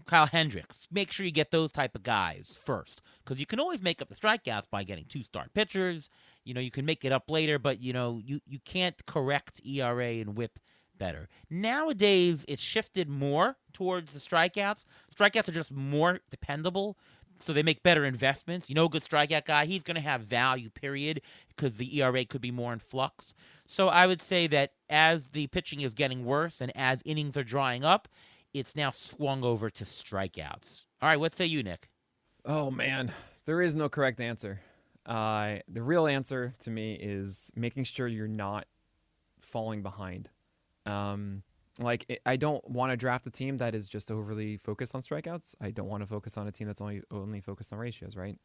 Kyle Hendricks. Make sure you get those type of guys first, because you can always make up the strikeouts by getting 2-star pitchers. You can make it up later, but you can't correct ERA and WHIP better. Nowadays, it's shifted more towards the strikeouts. Strikeouts are just more dependable, so they make better investments. A good strikeout guy, he's going to have value, period, because the ERA could be more in flux. So I would say that as the pitching is getting worse and as innings are drying up, it's now swung over to strikeouts. All right, what say you, Nick? Oh, man. There is no correct answer. The real answer to me is making sure you're not falling behind. I don't want to draft a team that is just overly focused on strikeouts. I don't want to focus on a team that's only focused on ratios, right?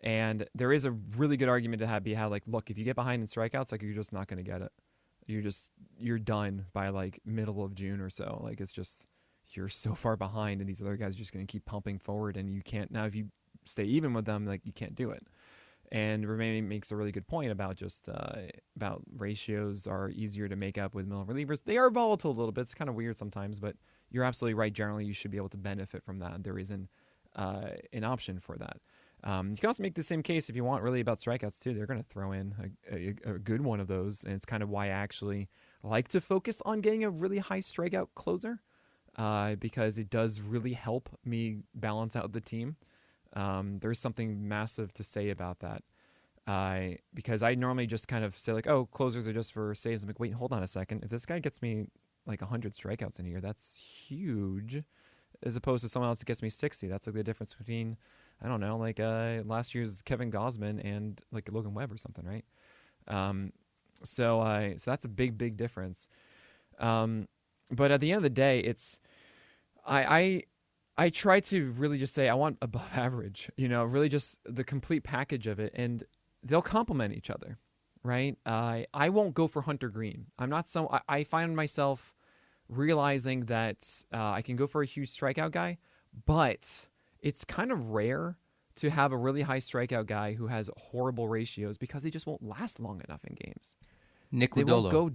And there is a really good argument to be had, like, look, if you get behind in strikeouts, like, you're just not going to get it. You're done by like middle of June or so. Like, it's just, you're so far behind, and these other guys are just going to keep pumping forward, and you can't, now if you stay even with them, like, you can't do it. And Remaining makes a really good point about just about ratios are easier to make up with middle relievers. They are volatile a little bit. It's kind of weird sometimes, but you're absolutely right. Generally, you should be able to benefit from that. There isn't an option for that. You can also make the same case if you want really about strikeouts too. They're going to throw in a good one of those, and it's kind of why I actually like to focus on getting a really high strikeout closer because it does really help me balance out the team. There's something massive to say about that. Because I normally just kind of say like, oh, closers are just for saves. I'm like, wait, hold on a second. If this guy gets me like 100 strikeouts in a year, that's huge. As opposed to someone else that gets me 60. That's like the difference between, I don't know, like last year's Kevin Gausman and like Logan Webb or something, right? So that's a big difference. But at the end of the day, it's I try to really just say I want above average, really just the complete package of it, and they'll complement each other, right? I won't go for Hunter Green. I find myself realizing that I can go for a huge strikeout guy, but it's kind of rare to have a really high strikeout guy who has horrible ratios because he just won't last long enough in games. Nick They won't Lodolo. go,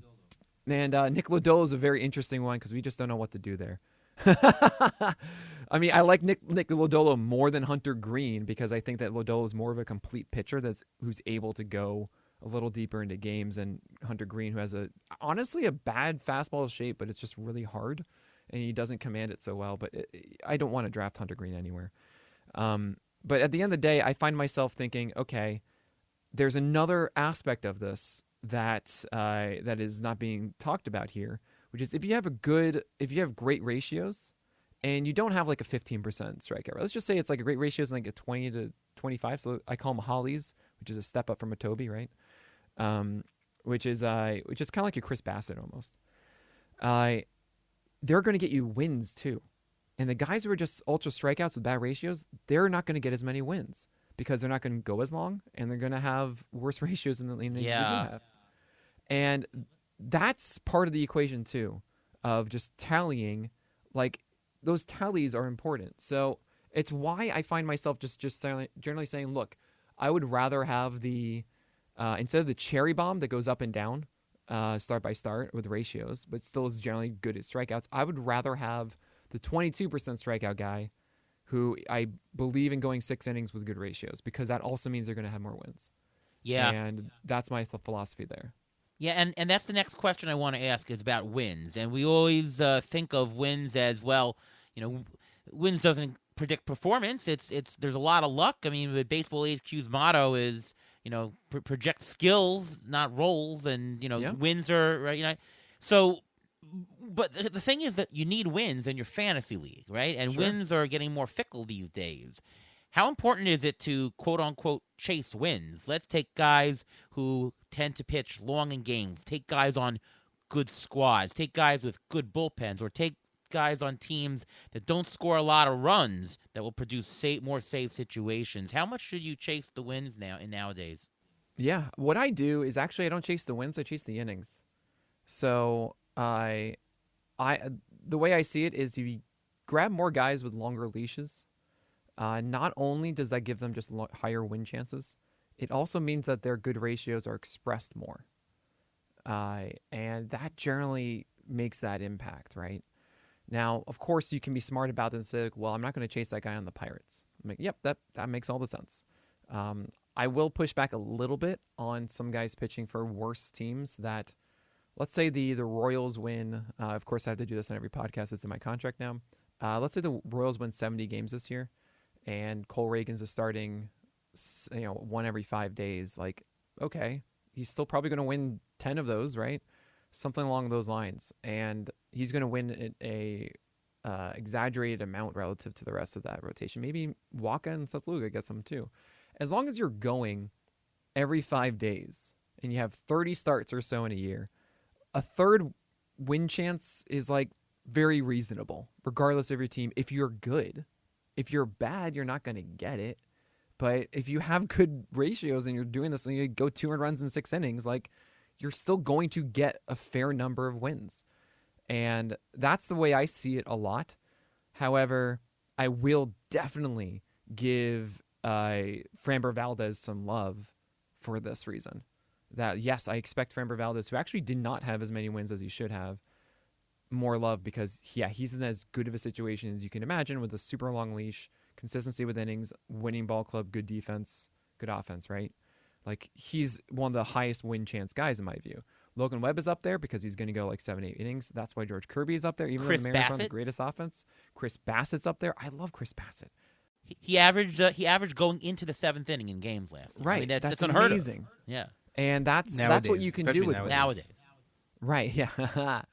and Nick Lodolo is a very interesting one because we just don't know what to do there. I mean, I like Nick Lodolo more than Hunter Green because I think that Lodolo is more of a complete pitcher who's able to go a little deeper into games, and Hunter Green, who has honestly a bad fastball shape, but it's just really hard, and he doesn't command it so well. But I don't want to draft Hunter Green anywhere. But at the end of the day, I find myself thinking, okay, there's another aspect of this that is not being talked about here, which is if you have great ratios and you don't have like a 15% strikeout rate. Let's just say it's like a great ratio is like a 20 to 25. So I call them Hollies, which is a step up from a Toby, right? Which is kind of like your Chris Bassett almost. They're going to get you wins too. And the guys who are just ultra strikeouts with bad ratios, they're not going to get as many wins because they're not going to go as long, and they're going to have worse ratios than they do have. And that's part of the equation too, of just tallying. Like, those tallies are important. So it's why I find myself just generally saying, look, I would rather have the instead of the cherry bomb that goes up and down start by start with ratios, but still is generally good at strikeouts. I would rather have the 22% strikeout guy who I believe in going 6 innings with good ratios, because that also means they're going to have more wins. Yeah. And that's my philosophy there. Yeah, and that's the next question I want to ask is about wins. And we always think of wins as, well, wins doesn't predict performance. It's there's a lot of luck. I mean, the Baseball HQ's motto is, project skills, not roles, and wins are right. So, but the thing is that you need wins in your fantasy league, right? And Sure. wins are getting more fickle these days. How important is it to, quote unquote, chase wins? Let's take guys who tend to pitch long in games, take guys on good squads, take guys with good bullpens, or take guys on teams that don't score a lot of runs that will produce more save situations. How much should you chase the wins nowadays? Yeah, what I do is actually I don't chase the wins, I chase the innings. So the way I see it is you grab more guys with longer leashes. Not only does that give them just higher win chances, it also means that their good ratios are expressed more. And that generally makes that impact, right? Now, of course, you can be smart about this and say, well, I'm not going to chase that guy on the Pirates. I'm like, yep, that makes all the sense. I will push back a little bit on some guys pitching for worse teams that, let's say the Royals win. Of course, I have to do this on every podcast. It's in my contract now. Let's say the Royals win 70 games this year, and Cole Reagans is starting, one every 5 days. Like, okay, he's still probably going to win 10 of those, right? Something along those lines. And he's going to win a exaggerated amount relative to the rest of that rotation. Maybe Waka and Seth Lugo get some too. As long as you're going every 5 days and you have 30 starts or so in a year, a third win chance is like very reasonable, regardless of your team. If you're good, if you're bad, you're not going to get it. But if you have good ratios and you're doing this and you go 200 runs in 6 innings, like you're still going to get a fair number of wins. And that's the way I see it a lot. However, I will definitely give Framber Valdez some love for this reason. That, yes, I expect Framber Valdez, who actually did not have as many wins as he should have, more love because, he's in as good of a situation as you can imagine with a super long leash, consistency with innings, winning ball club, good defense, good offense, right? Like, he's one of the highest win chance guys in my view. Logan Webb is up there because he's going to go like 7-8 innings. That's why George Kirby is up there, even though the Mariners aren't the greatest offense. Chris Bassett's up there. I love Chris Bassett. He averaged going into the 7th inning in games last year. Right. I mean, that's unheard amazing. Of. Yeah. And that's what you can do with nowadays. Right, yeah.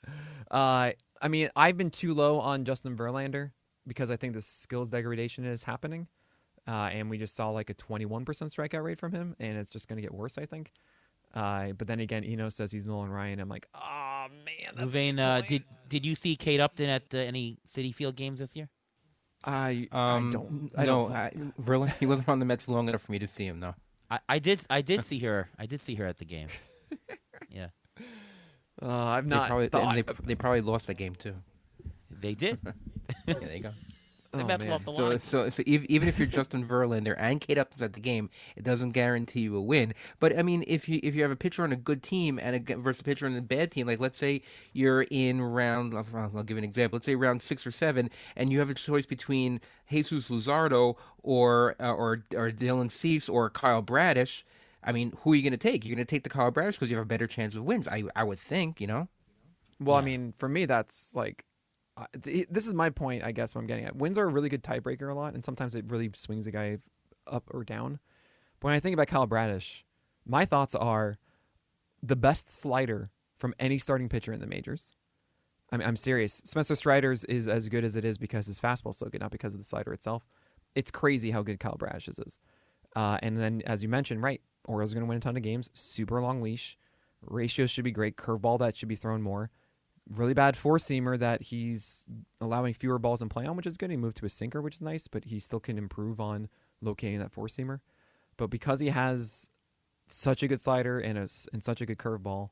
I mean, I've been too low on Justin Verlander because I think the skills degradation is happening. And we just saw like a 21% strikeout rate from him, and it's just going to get worse, I think. But then again, Eno says he's Nolan Ryan. I'm like, oh, man. That's did you see Kate Upton at any Citi Field games this year? I don't. Verlander, he wasn't on the Mets long enough for me to see him, though. I did see her. I did see her at the game. Yeah. I've not. They probably lost that game too. They did. Yeah, there you go. The Mets lost the line. So even if you're Justin Verlander and Kate Upton's at the game, it doesn't guarantee you a win. But I mean, if you have a pitcher on a good team and versus a pitcher on a bad team, like let's say you're in round, I'll give an example. Let's say round 6 or 7, and you have a choice between Jesus Luzardo or Dylan Cease or Kyle Bradish. I mean, who are you going to take? You're going to take the Kyle Bradish because you have a better chance of wins. I would think, Well, yeah. I mean, for me, that's like. This is my point, I guess, what I'm getting at. Wins are a really good tiebreaker a lot, and sometimes it really swings a guy up or down. But when I think about Kyle Bradish, my thoughts are the best slider from any starting pitcher in the majors. I'm serious. Spencer Strider's is as good as it is because his fastball's so good, not because of the slider itself. It's crazy how good Kyle Bradish's is. And then, as you mentioned, right, Orioles are going to win a ton of games. Super long leash. Ratios should be great. Curveball that should be thrown more. Really bad four-seamer that he's allowing fewer balls in play on, which is good. He moved to a sinker, which is nice, but he still can improve on locating that four-seamer. But because he has such a good slider and such a good curveball,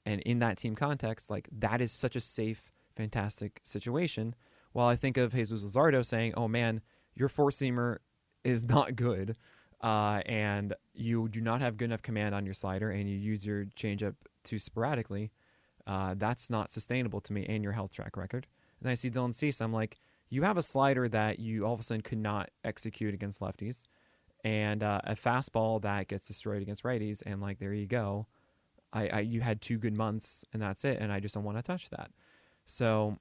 and in that team context, like that is such a safe, fantastic situation. While I think of Jesus Luzardo saying, oh man, your four-seamer is not good, and you do not have good enough command on your slider, and you use your changeup too sporadically, that's not sustainable to me and your health track record. And I see Dylan Cease, I'm like, you have a slider that you all of a sudden could not execute against lefties, and a fastball that gets destroyed against righties, and like, there you go. You had 2 good months, and that's it, and I just don't want to touch that. So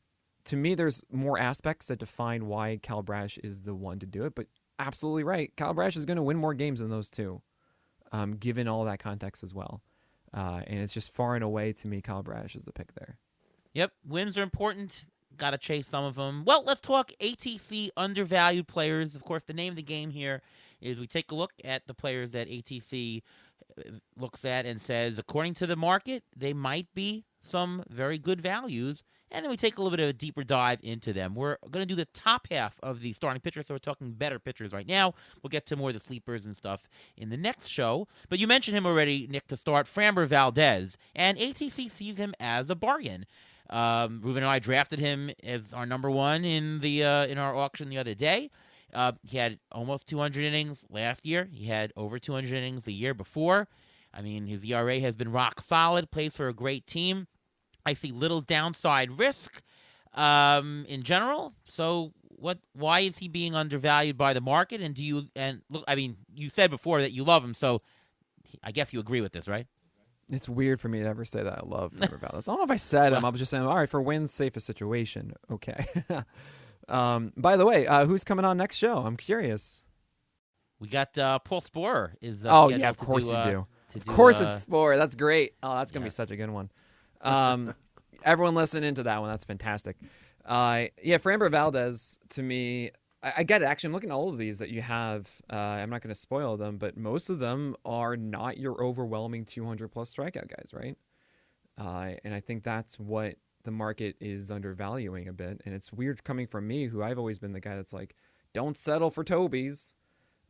to me, there's more aspects that define why Kyle Bradish is the one to do it, but absolutely right. Kyle Bradish is going to win more games than those two, given all that context as well. And it's just far and away, to me, Kyle Bradish is the pick there. Yep, wins are important. Got to chase some of them. Well, let's talk ATC undervalued players. Of course, the name of the game here is we take a look at the players that ATC looks at and says, according to the market, they might be some very good values. And then we take a little bit of a deeper dive into them. We're going to do the top half of the starting pitchers, so we're talking better pitchers right now. We'll get to more of the sleepers and stuff in the next show. But you mentioned him already, Nick, to start, Framber Valdez. And ATC sees him as a bargain. Ruben and I drafted him as our number one in our auction the other day. He had almost 200 innings last year. He had over 200 innings the year before. I mean, his ERA has been rock solid, plays for a great team. I see little downside risk in general. So why is he being undervalued by the market? And look, I mean, you said before that you love him, so I guess you agree with this, right? It's weird for me to ever say that I love Framber Valdez. I don't know if I said him. I was just saying, all right, for wins, safest situation. Okay. By the way, who's coming on next show? I'm curious. We got Paul Spore. Of course you do. Of course it's Spore. That's great. Oh, that's going to be such a good one. Everyone listen into that one. That's fantastic. Framber Valdez, to me, I get it. Actually, I'm looking at all of these that you have. I'm not going to spoil them, but most of them are not your overwhelming 200-plus strikeout guys, right? And I think that's what the market is undervaluing a bit. And it's weird coming from me, who I've always been the guy that's like, don't settle for Toby's.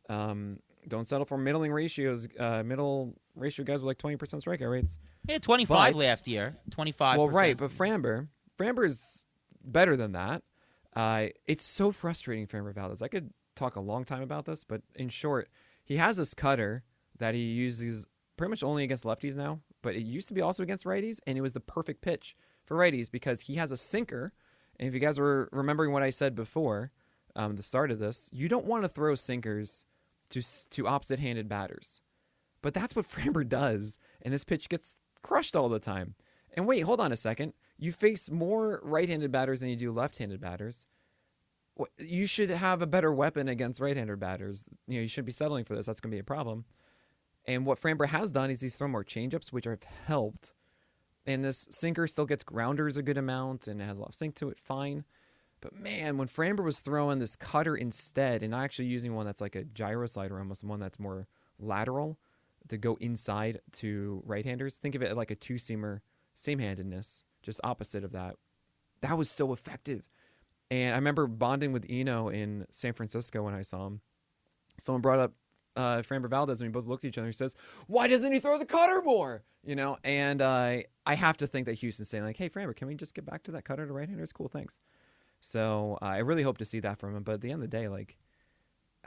Don't settle for middling ratios. Middle ratio guys with like 20% strikeout rates. Yeah, 25 But- last year. 25. Well, right, but Framber's better than that. It's so frustrating for Framber Valdez. I could talk a long time about this, but in short, he has this cutter that he uses pretty much only against lefties now, but it used to be also against righties, and it was the perfect pitch for righties because he has a sinker. And if you guys were remembering what I said before, the start of this, you don't want to throw sinkers to opposite-handed batters. But that's what Framber does, and this pitch gets crushed all the time. And wait, hold on a second. You face more right-handed batters than you do left-handed batters. You should have a better weapon against right-handed batters. You shouldn't be settling for this. That's going to be a problem. And what Framber has done is he's thrown more changeups, which have helped. And this sinker still gets grounders a good amount, and it has a lot of sink to it, fine. But man, when Framber was throwing this cutter instead, and actually using one that's like a gyro slider, almost one that's more lateral to go inside to right-handers, think of it like a two-seamer, same-handedness, just opposite of that. That was so effective. And I remember bonding with Eno in San Francisco when I saw him. Someone brought up Framber Valdez, and we both looked at each other and he says, why doesn't he throw the cutter more? And I have to think that Houston's saying like, hey, Framber, can we just get back to that cutter to right-handers? Cool, thanks. So I really hope to see that from him. But at the end of the day,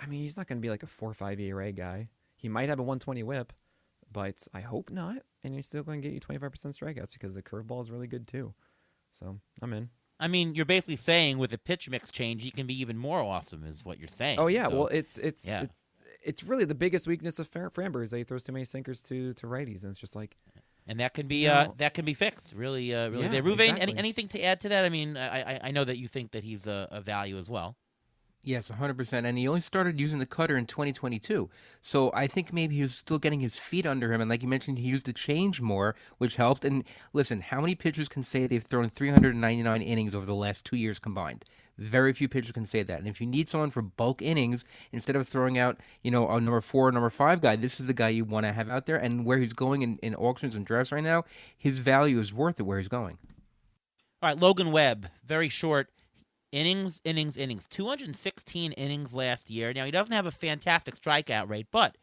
he's not going to be like a 4.5 ERA guy. He might have a 120 whip, but I hope not. And he's still going to get you 25% strikeouts because the curveball is really good too. So I'm in. I mean, you're basically saying with a pitch mix change, he can be even more awesome, is what you're saying. Oh yeah, So, well it's really the biggest weakness of Framber is that he throws too many sinkers to righties, and it's just like. and that can be fixed. Really Yeah, there. Ruvain, exactly. anything to add to that? I mean, I know that you think that he's a value as well. Yes, 100%. And he only started using the cutter in 2022. So I think maybe he was still getting his feet under him. And like you mentioned, he used the change more, which helped. And listen, how many pitchers can say they've thrown 399 innings over the last 2 years combined? Very few pitchers can say that. And if you need someone for bulk innings, instead of throwing out, a number 4 or number 5 guy, this is the guy you want to have out there. And where he's going in auctions and drafts right now, his value is worth it where he's going. All right, Logan Webb, very short. Innings. 216 innings last year. Now, he doesn't have a fantastic strikeout rate, but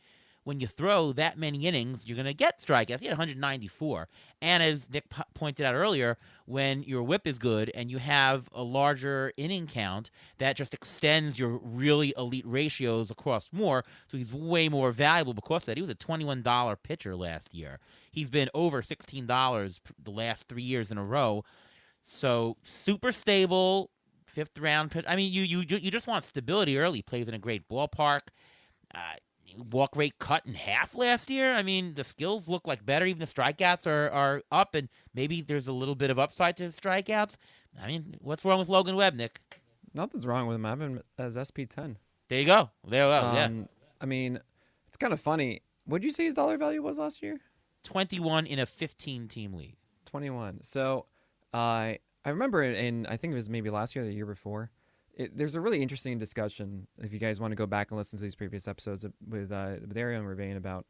when you throw that many innings, you're going to get strikeouts. He had 194. And as Nick pointed out earlier, when your whip is good and you have a larger inning count, that just extends your really elite ratios across more, so he's way more valuable because of that. He was a $21 pitcher last year. He's been over $16 the last 3 years in a row. So super stable. 5th round pitch. I mean, you just want stability early. Plays in a great ballpark. Walk rate cut in half last year. I mean, the skills look like better. Even the strikeouts are up, and maybe there's a little bit of upside to his strikeouts. I mean, what's wrong with Logan Webb, Nick? Nothing's wrong with him. I have him as SP10. There you go. Yeah. I mean, it's kind of funny. What did you say his dollar value was last year? 21 in a 15-team league. 21. So I remember in I think it was maybe last year or the year before, there's a really interesting discussion, if you guys want to go back and listen to these previous episodes with Ariel and Ruvain, about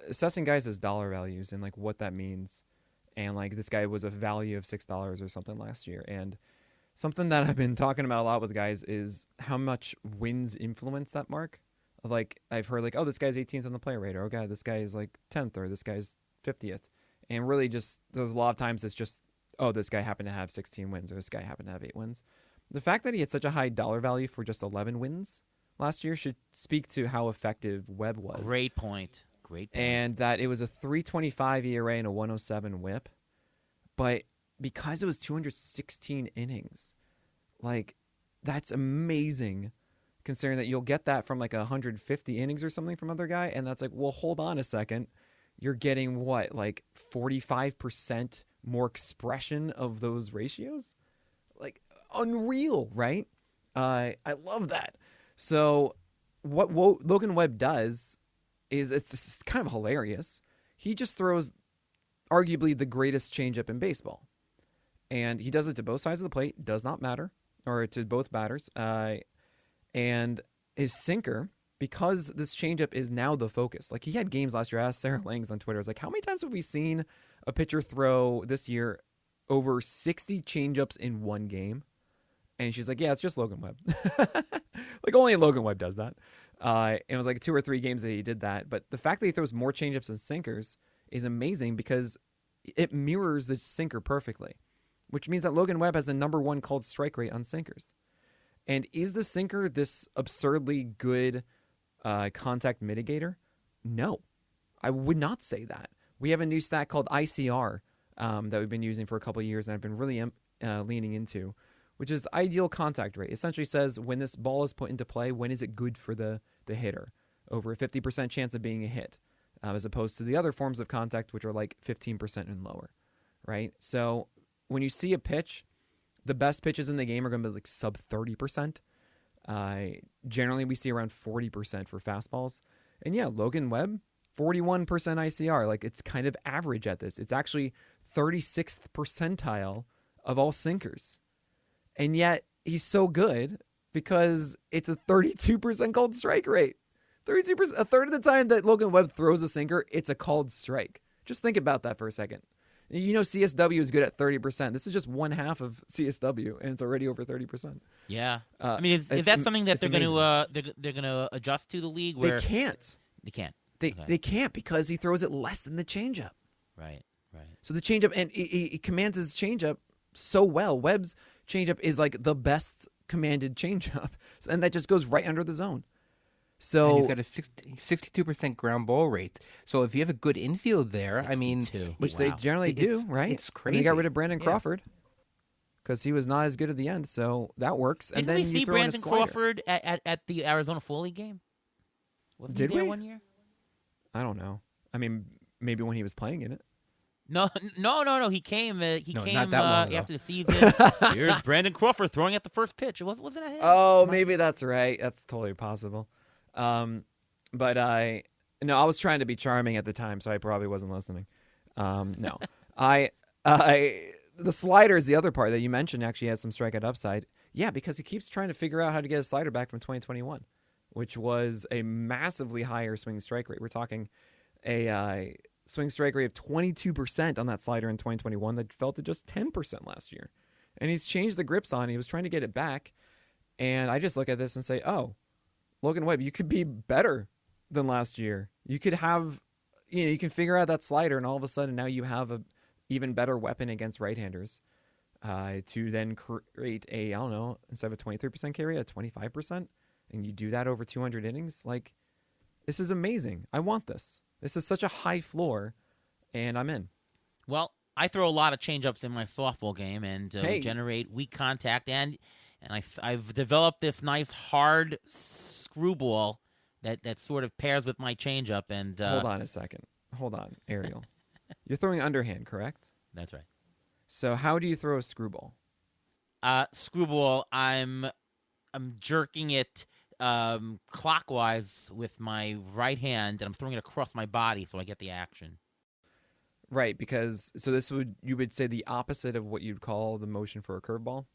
assessing guys as dollar values and like what that means. And like this guy was a value of $6 or something last year. And something that I've been talking about a lot with guys is how much wins influence that mark. Like I've heard like, oh, this guy's 18th on the player rate, or oh god, this guy is like 10th, or this guy's 50th. And really just there's a lot of times it's just, oh, this guy happened to have 16 wins, or this guy happened to have 8 wins. The fact that he had such a high dollar value for just 11 wins last year should speak to how effective Webb was. Great point. And that it was a 3.25 ERA and a 107 whip. But because it was 216 innings, like, that's amazing, considering that you'll get that from like 150 innings or something from other guy. And that's like, well, hold on a second. You're getting what, like 45% more expression of those ratios? Like, unreal, right? I love that. So what Logan Webb does is it's kind of hilarious. He just throws arguably the greatest changeup in baseball. And he does it to both sides of the plate, does not matter, or to both batters. And his sinker, because this changeup is now the focus. Like, he had games last year. I asked Sarah Langs on Twitter, I was like, how many times have we seen a pitcher throw this year over 60 changeups in one game. And she's like, yeah, it's just Logan Webb. Like, only Logan Webb does that. It was like 2 or 3 games that he did that. But the fact that he throws more changeups than sinkers is amazing because it mirrors the sinker perfectly, which means that Logan Webb has the #1 called strike rate on sinkers. And is the sinker this absurdly good contact mitigator? No, I would not say that. We have a new stat called ICR that we've been using for a couple of years and I've been really leaning into, which is ideal contact rate. Essentially says when this ball is put into play, when is it good for the hitter? Over a 50% chance of being a hit, as opposed to the other forms of contact, which are like 15% and lower, right? So when you see a pitch, the best pitches in the game are going to be like sub 30%. Generally, we see around 40% for fastballs. And yeah, Logan Webb, 41% ICR. Like, it's kind of average at this. It's actually 36th percentile of all sinkers. And yet he's so good because it's a 32% called strike rate. 32%, a third of the time that Logan Webb throws a sinker, it's a called strike. Just think about that for a second. You know, CSW is good at 30%. This is just one half of CSW, and it's already over 30%. Yeah, I mean, is that something that they're going to adjust to the league? Where they can't. They can't. They can't because he throws it less than the changeup. Right. So the changeup, and he commands his changeup so well. Webb's changeup is like the best commanded changeup, and that just goes right under the zone. So and he's got a 62% ground ball rate. So if you have a good infield there, 62. I mean, which they generally do, right? It's And crazy. they got rid of Brandon Crawford because he was not as good at the end, so that works. Didn't and then we you see throw in a Brandon slider. Crawford at the Arizona Fall League game? Wasn't Did he there we? one year? I don't know. I mean, maybe when he was playing in it. No. He came. He No, came not that long ago. after the season. Here's Brandon Crawford throwing at the first pitch. Wasn't that him? Oh, maybe that's right. That's totally possible. But I was trying to be charming at the time, so I probably wasn't listening. No, the slider is the other part that you mentioned. Actually, has some strikeout upside. Yeah, because he keeps trying to figure out how to get his slider back from 2021, which was a massively higher swing strike rate. We're talking a swing strike rate of 22% on that slider in 2021 that fell to just 10% last year. And he's changed the grips on. He was trying to get it back, and I just look at this and say, oh, Logan Webb, you could be better than last year. You could have, you can figure out that slider, and all of a sudden now you have a even better weapon against right-handers to then create I don't know, instead of a 23% carry, a 25%, and you do that over 200 innings. Like, this is amazing. I want this. This is such a high floor, and I'm in. Well, I throw a lot of changeups in my softball game and Hey. generate weak contact, and I've developed this nice hard screwball that sort of pairs with my changeup. And Hold on a second. Hold on, Ariel. You're throwing underhand, correct? That's right. So how do you throw a screwball? Screwball. I'm jerking it clockwise with my right hand, and I'm throwing it across my body so I get the action. Right, because you would say the opposite of what you'd call the motion for a curveball.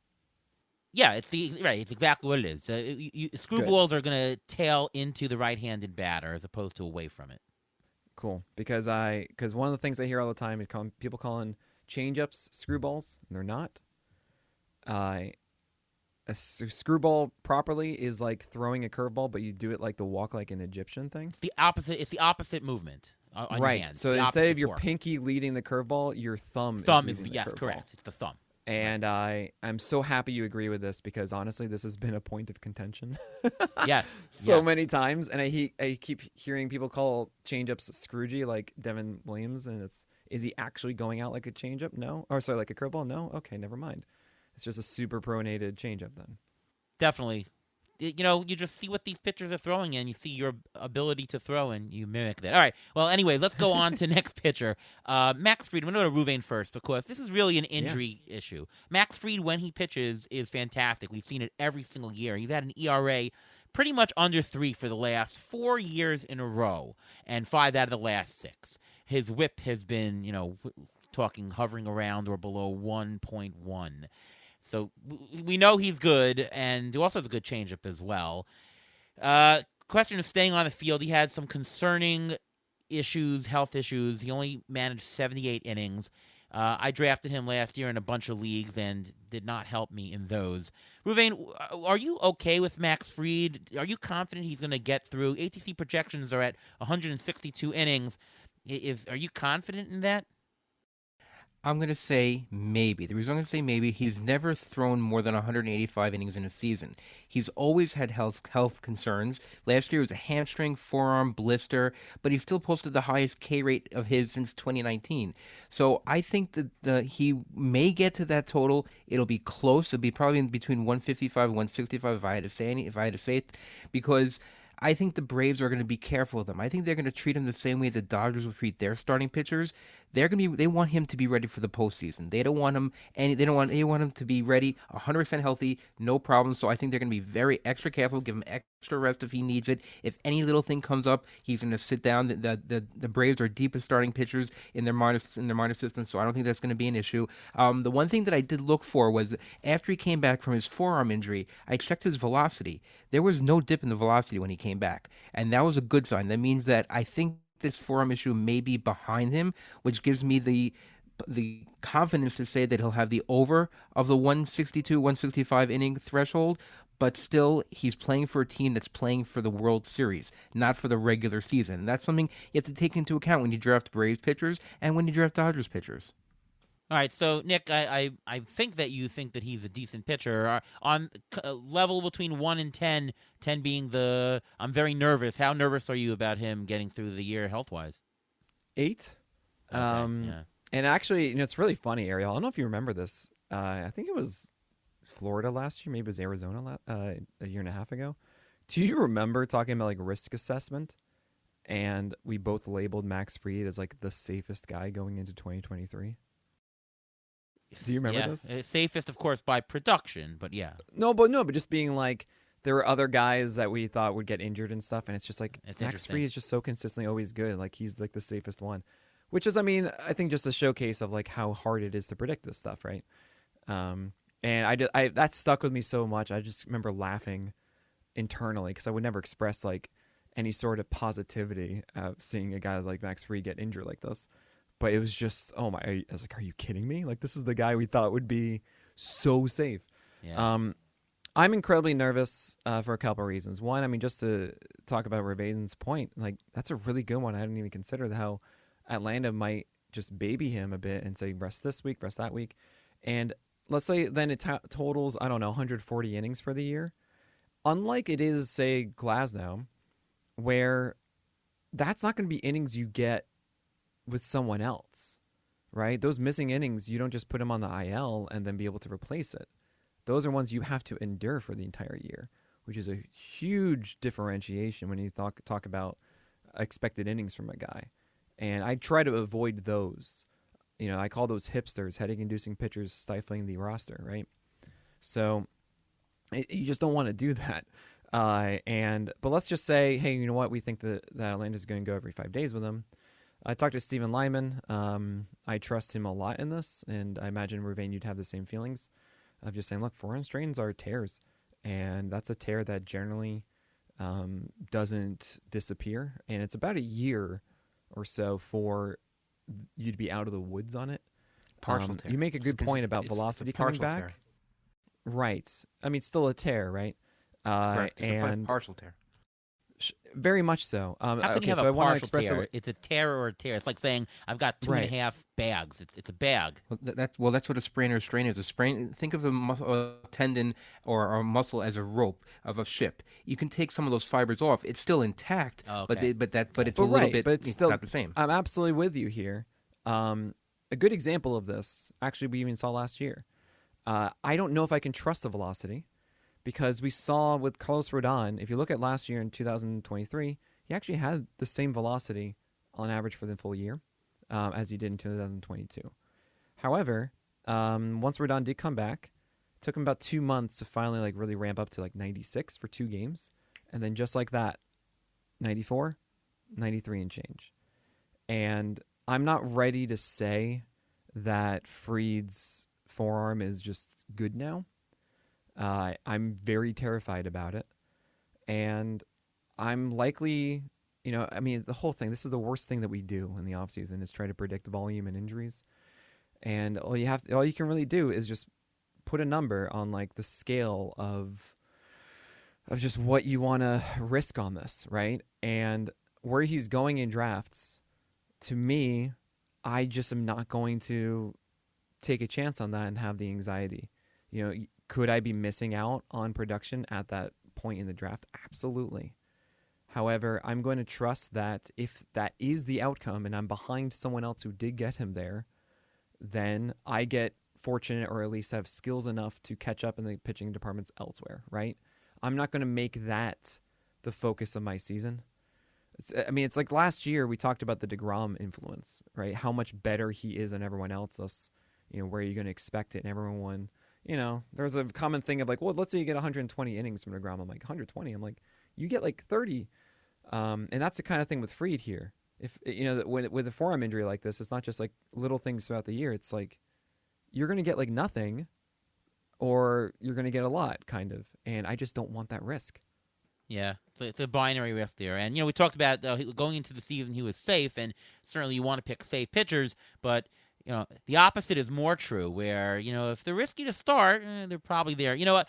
Yeah, it's exactly what it is. Screwballs are going to tail into the right-handed batter as opposed to away from it. Cool, because one of the things I hear all the time is people calling changeups screwballs, and they're not. A screwball properly is like throwing a curveball, but you do it like the walk like an Egyptian thing. It's the opposite. It's the opposite movement on Right. your hand. So It's the instead of opposite your torque. pinky leading the curveball, your thumb is leading the yes, curveball. correct. It's the thumb. And I'm so happy you agree with this because honestly, this has been a point of contention. Yes, so yes. many times, and I keep hearing people call changeups scroogey like Devin Williams, and is he actually going out like a changeup? No, or sorry, like a curveball? No. Okay, never mind. It's just a super pronated changeup then. Definitely. You just see what these pitchers are throwing, and you see your ability to throw, and you mimic that. All right. Well, anyway, let's go on to next pitcher. Max Fried. I'm going to go to Ruvain first because this is really an injury issue. Max Fried, when he pitches, is fantastic. We've seen it every single year. He's had an ERA pretty much under 3 for the last 4 years in a row, and 5 out of the last 6. His whip has been, hovering around or below 1.1. So we know he's good, and he also has a good changeup as well. Question of staying on the field, he had some concerning health issues. He only managed 78 innings. I drafted him last year in a bunch of leagues and did not help me in those. Ruvain, are you okay with Max Fried? Are you confident he's going to get through? ATC projections are at 162 innings. Are you confident in that? I'm going to say maybe. The reason I'm going to say maybe, he's never thrown more than 185 innings in a season. He's always had health concerns. Last year was a hamstring, forearm, blister, but he still posted the highest K rate of his since 2019. So I think that he may get to that total. It'll be close. It'll be probably in between 155 and 165 if I had to say it, because I think the Braves are going to be careful with him. I think they're going to treat him the same way the Dodgers will treat their starting pitchers. They want him to be ready for the postseason. They want him to be ready, 100% healthy, no problem. So I think they're going to be very extra careful, give him extra rest if he needs it. If any little thing comes up, he's going to sit down. The Braves are deepest starting pitchers in their minor system, so I don't think that's going to be an issue. The one thing that I did look for was after he came back from his forearm injury, I checked his velocity. There was no dip in the velocity when he came back, and that was a good sign. That means that I think this forearm issue may be behind him, which gives me the confidence to say that he'll have the over of the 162, 165 inning threshold. But still, he's playing for a team that's playing for the World Series, not for the regular season. And that's something you have to take into account when you draft Braves pitchers and when you draft Dodgers pitchers. All right, so Nick, I think that you think that he's a decent pitcher. On level between 1 and 10, 10 being I'm very nervous. How nervous are you about him getting through the year health-wise? 8. Okay, yeah. And actually, it's really funny, Ariel. I don't know if you remember this. I think it was Florida last year. Maybe it was Arizona a year and a half ago. Do you remember talking about like risk assessment? And we both labeled Max Fried as like the safest guy going into 2023. Do you remember this? Safest, of course, by production, but yeah. No, but just being like, there were other guys that we thought would get injured and stuff, and it's just like Max Fried is just so consistently always good. Like he's like the safest one, which is, I mean, I think just a showcase of like how hard it is to predict this stuff, right? And I that stuck with me so much. I just remember laughing internally because I would never express like any sort of positivity of seeing a guy like Max Fried get injured like this. But it was just, oh my, I was like, are you kidding me? Like, this is the guy we thought would be so safe. Yeah. I'm incredibly nervous for a couple of reasons. One, I mean, just to talk about Ruvain's point, like, that's a really good one. I hadn't even considered how Atlanta might just baby him a bit and say, rest this week, rest that week. And let's say then it totals, I don't know, 140 innings for the year. Unlike it is, say, Glasnow, where that's not going to be innings you get with someone else, right? Those missing innings, you don't just put them on the IL and then be able to replace it. Those are ones you have to endure for the entire year, which is a huge differentiation when you talk about expected innings from a guy. And I try to avoid those. I call those hipsters, headache-inducing pitchers stifling the roster, right? So you just don't want to do that. But let's just say, hey, you know what? We think that Atlanta's going to go every 5 days with him. I talked to Stephen Lyman. I trust him a lot in this, and I imagine, Ruvain, you'd have the same feelings of just saying, look, forearm strains are tears, and that's a tear that generally doesn't disappear, and it's about a year or so for you to be out of the woods on it. Partial tear. You make a good point about velocity coming back. Tear. Right. I mean, still a tear, right? Correct. It's a partial tear. Very much so. How can you have a partial tear? It's a tear or a tear. It's like saying I've got 2.5 bags. It's a bag. Well, that's what a sprain or a strain is. A sprain. Think of a tendon or a muscle as a rope of a ship. You can take some of those fibers off. It's still intact, okay. but it's a little bit. But it's still not the same. I'm absolutely with you here. A good example of this, actually, we even saw last year. I don't know if I can trust the velocity. Because we saw with Carlos Rodon, if you look at last year in 2023, he actually had the same velocity on average for the full year as he did in 2022. However, once Rodon did come back, it took him about 2 months to finally like really ramp up to like 96 for 2 games. And then just like that, 94, 93 and change. And I'm not ready to say that Fried's forearm is just good now. I'm very terrified about it. And I'm likely, I mean, the whole thing, this is the worst thing that we do in the offseason is try to predict volume and injuries. And all you can really do is just put a number on like the scale of just what you want to risk on this, right? And where he's going in drafts, to me, I just am not going to take a chance on that and have the anxiety. Could I be missing out on production at that point in the draft? Absolutely. However, I'm going to trust that if that is the outcome and I'm behind someone else who did get him there, then I get fortunate or at least have skills enough to catch up in the pitching departments elsewhere, right? I'm not going to make that the focus of my season. It's like last year we talked about the DeGrom influence, right? How much better he is than everyone else. Thus, where are you going to expect it? And everyone, there's a common thing of like, well, let's say you get 120 innings from DeGrom. I'm like, 120? I'm like, you get like 30. And that's the kind of thing with Fried here. If with a forearm injury like this, it's not just like little things throughout the year. It's like you're going to get like nothing or you're going to get a lot, kind of. And I just don't want that risk. Yeah, so it's a binary risk there. And, we talked about going into the season he was safe, and certainly you want to pick safe pitchers, but, the opposite is more true, where, if they're risky to start, they're probably there. You know what?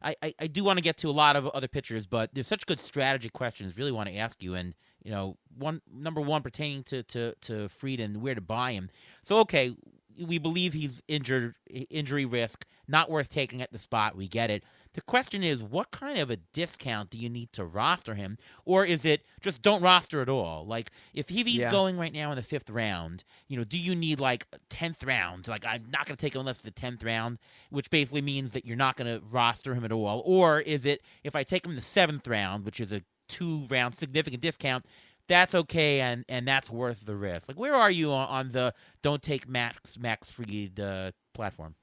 I do want to get to a lot of other pitchers, but there's such good strategy questions really want to ask you. And, number one pertaining to Fried and where to buy him. So, okay, we believe he's injury risk, not worth taking at the spot. We get it. The question is, what kind of a discount do you need to roster him? Or is it just don't roster at all? Like, if he's going right now in the 5th round, do you need like 10th round? Like, I'm not going to take him unless it's the 10th round, which basically means that you're not going to roster him at all. Or is it, if I take him in the 7th round, which is a 2-round significant discount, that's okay, and that's worth the risk. Like, where are you on the don't take Max Fried platform?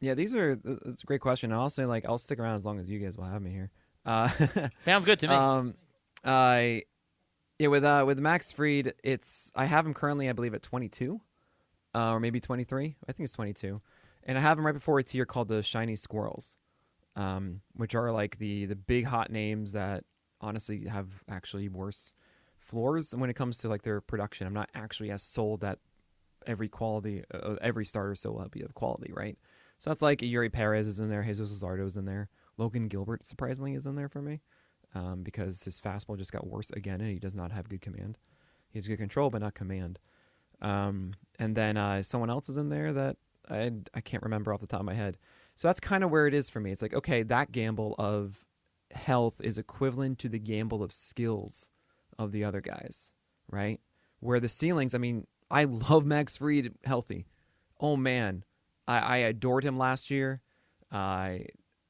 Yeah, it's a great question. I'll say, like, I'll stick around as long as you guys will have me here. Sounds good to me. With Max Fried, I have him currently, I believe, at 22, or maybe 23. I think it's 22, and I have him right before a tier called the Shiny Squirrels, which are like the big hot names that honestly have actually worse floors when it comes to like their production. I'm not actually as sold that every starter still will be of quality, right? So that's like Yuri Perez is in there, Jesus Luzardo is in there, Logan Gilbert surprisingly is in there for me, because his fastball just got worse again and he does not have good command. He has good control but not command. And then someone else is in there that I can't remember off the top of my head. So that's kind of where it is for me. It's like, okay, that gamble of health is equivalent to the gamble of skills of the other guys, right? Where the ceilings, I love Max Fried healthy. Oh man, I adored him last year.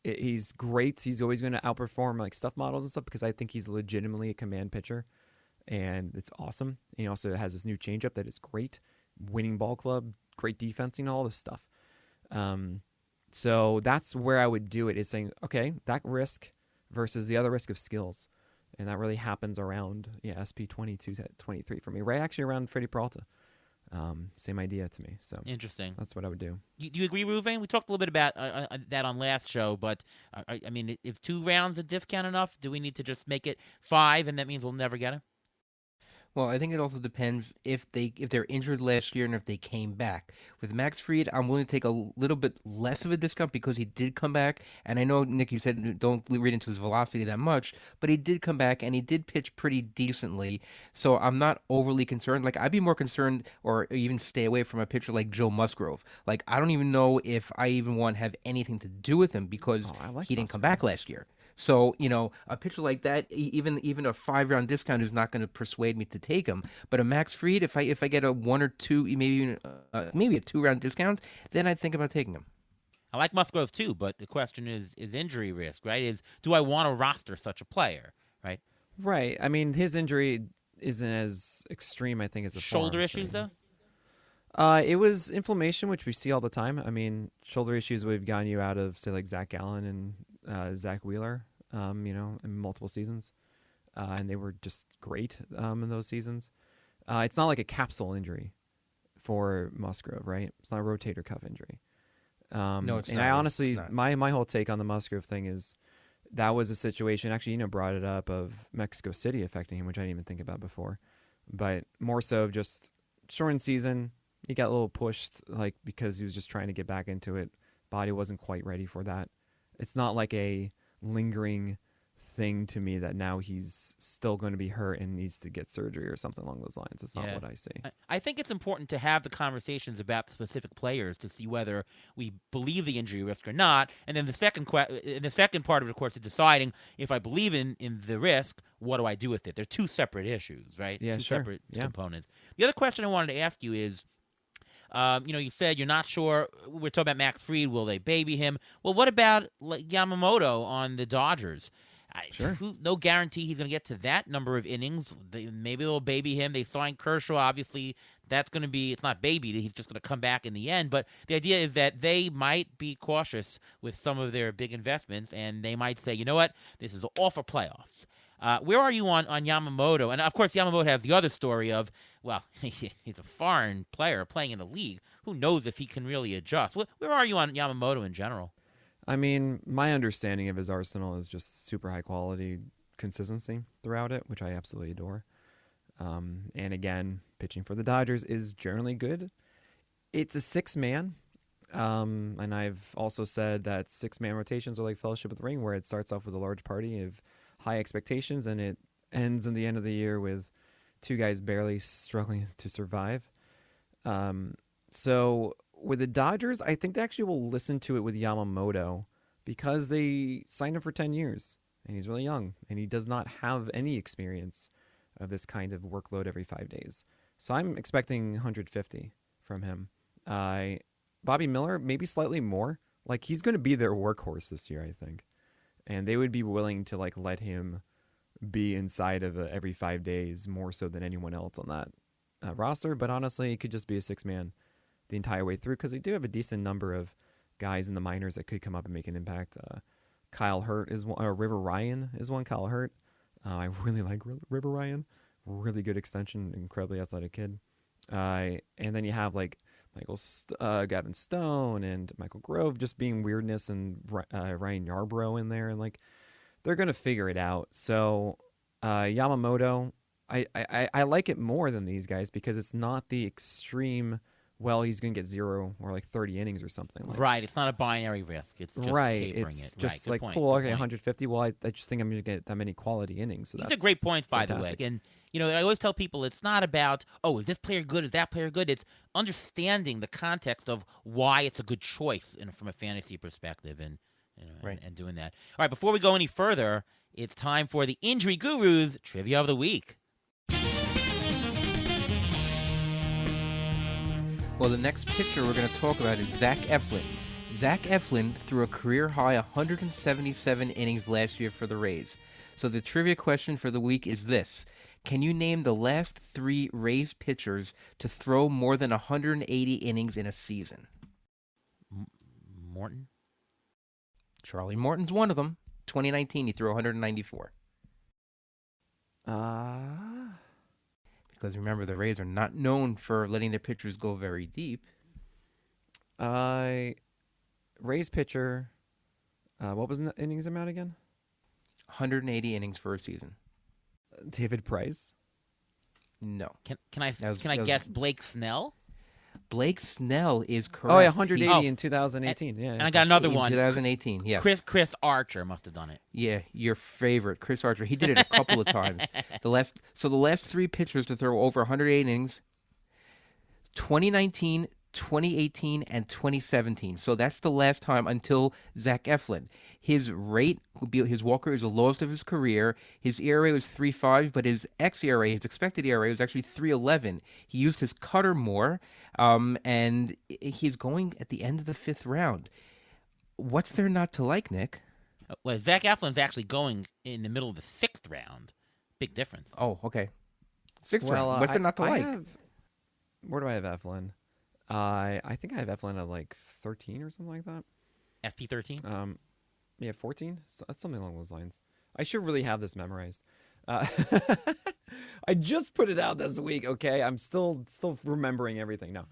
He's great. He's always going to outperform like stuff models and stuff because I think he's legitimately a command pitcher, and it's awesome. And he also has this new changeup that is great, winning ball club, great defense, all this stuff. So that's where I would do it. Is saying, okay, that risk versus the other risk of skills. And that really happens around SP 22 to 23 for me, right? Actually around Freddie Peralta. Same idea to me. So interesting. That's what I would do. Do you agree, Ruvain? We talked a little bit about that on last show, but is 2 rounds a discount enough? Do we need to just make it 5, and that means we'll never get him? Well, I think it also depends if they're injured last year and if they came back. With Max Fried, I'm willing to take a little bit less of a discount because he did come back. And I know, Nick, you said don't read into his velocity that much, but he did come back and he did pitch pretty decently. So I'm not overly concerned. Like, I'd be more concerned or even stay away from a pitcher like Joe Musgrove. Like, I don't even know if I even want to have anything to do with him because he didn't come back last year. So, a pitcher like that, even a 5-round discount is not going to persuade me to take him. But a Max Fried, if I get a 1 or 2, maybe even maybe a 2-round discount, then I'd think about taking him. I like Musgrove too, but the question is injury risk, right? Do I want to roster such a player, right? Right. His injury isn't as extreme, I think, as a shoulder issues, though. It was inflammation, which we see all the time. Shoulder issues would have gotten you out of, say, like Zach Gallen and Zach Wheeler, in multiple seasons. And they were just great in those seasons. It's not like a capsule injury for Musgrove, right? It's not a rotator cuff injury. No, it's and not. I honestly, It's not. my whole take on the Musgrove thing is that was a situation, actually, brought it up, of Mexico City affecting him, which I didn't even think about before. But more so just shortened season, He got a little pushed, like because he was just trying to get back into it. Body wasn't quite ready for that. It's not like a lingering thing to me that now he's still going to be hurt and needs to get surgery or something along those lines. It's not what I see. I think it's important to have the conversations about the specific players to see whether we believe the injury risk or not. And then the second part of it, of course, is deciding if I believe in the risk, what do I do with it? They're two separate issues, right? Yeah, two sure. separate components. The other question I wanted to ask you is, you said you're not sure. We're talking about Max Fried. Will they baby him? Well, what about Yamamoto on the Dodgers? Sure. No guarantee he's going to get to that number of innings. Maybe they'll baby him. They signed Kershaw. Obviously, that's going to be – it's not babied. He's just going to come back in the end. But the idea is that they might be cautious with some of their big investments, and they might say, you know what, this is all for playoffs. Where are you on Yamamoto? And, of course, Yamamoto has the other story of, well, he's a foreign player playing in the league. Who knows if he can really adjust? Where are you on Yamamoto in general? I mean, my understanding of his arsenal is just super high quality consistency throughout it, which I absolutely adore. And again, pitching for the Dodgers is generally good. It's a 6-man. And I've also said that 6-man rotations are like Fellowship of the Ring, where it starts off with a large party of high expectations and it ends in the end of the year with 2 guys barely struggling to survive. So with the Dodgers, I think they actually will listen to it with Yamamoto because they signed him for 10 years and he's really young and he does not have any experience of this kind of workload every 5 days. So I'm expecting 150 from him. Bobby Miller, maybe slightly more. Like he's going to be their workhorse this year, I think. And they would be willing to let him be inside of every 5 days more so than anyone else on that roster. But honestly, it could just be a 6-man the entire way through because they do have a decent number of guys in the minors that could come up and make an impact. Kyle Hurt is one, or River Ryan is one. Kyle Hurt, I really like River Ryan. Really good extension, incredibly athletic kid. And then you have Gavin Stone and Michael Grove just being weirdness and Ryan Yarbrough in there, and they're gonna figure it out. So Yamamoto, I like it more than these guys because it's not the extreme. Well, he's going to get 0 or 30 innings or something. Right. It's not a binary risk. It's just tapering it's it. just right. cool, okay, 150. Well, I just think I'm going to get that many quality innings. So these are great points, fantastic. by the way. And, I always tell people it's not about, is this player good? Is that player good? It's understanding the context of why it's a good choice from a fantasy perspective and doing that. All right, before we go any further, it's time for the Injury Gurus Trivia of the Week. Well, the next pitcher we're going to talk about is Zach Eflin. Zach Eflin threw a career-high 177 innings last year for the Rays. So the trivia question for the week is this. Can you name the last 3 Rays pitchers to throw more than 180 innings in a season? Morton? Charlie Morton's one of them. 2019, he threw 194. Because remember, the Rays are not known for letting their pitchers go very deep. Rays pitcher, what was the innings amount again? 180 innings for a season. David Price? No. Can I guess Blake Snell? Blake Snell is correct. Oh, yeah, 180 in 2018. And I got another one. 2018, yes. Chris Archer must have done it. Yeah, your favorite, Chris Archer. He did it a couple of times. The last 3 pitchers to throw over 108 innings, 2019, 2018, and 2017. So that's the last time until Zach Eflin. His rate, his walker, is the lowest of his career. His ERA was 3.5, but his xERA, his expected ERA, was actually 3.11. He used his cutter more, and he's going at the end of the 5th round. What's there not to like, Nick? Well, Zach Eflin's actually going in the middle of the 6th round. Big difference. Oh, okay. 6th round. What's there not to like? Where do I have Eflin? I think I have Eflin at 13 or something like that. SP 13? Yeah, 14? That's something along those lines. I should really have this memorized. I just put it out this week, okay? I'm still remembering everything now.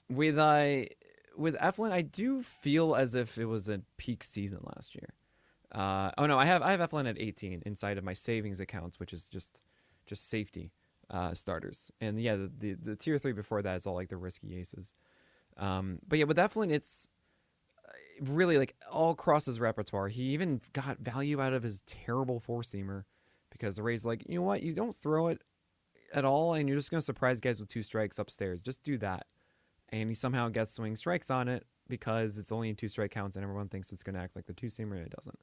With Eflin, I do feel as if it was a peak season last year. I have Eflin at 18 inside of my savings accounts, which is just safety. starters. And yeah, the tier 3 before that is all like the risky aces. But yeah, with Eflin, it's really like all across his repertoire. He even got value out of his terrible four-seamer because the Rays like, you know what, you don't throw it at all, and you're just going to surprise guys with 2 strikes upstairs. Just do that. And he somehow gets swing strikes on it because it's only in 2 strike counts, and everyone thinks it's going to act like the two-seamer, and it doesn't.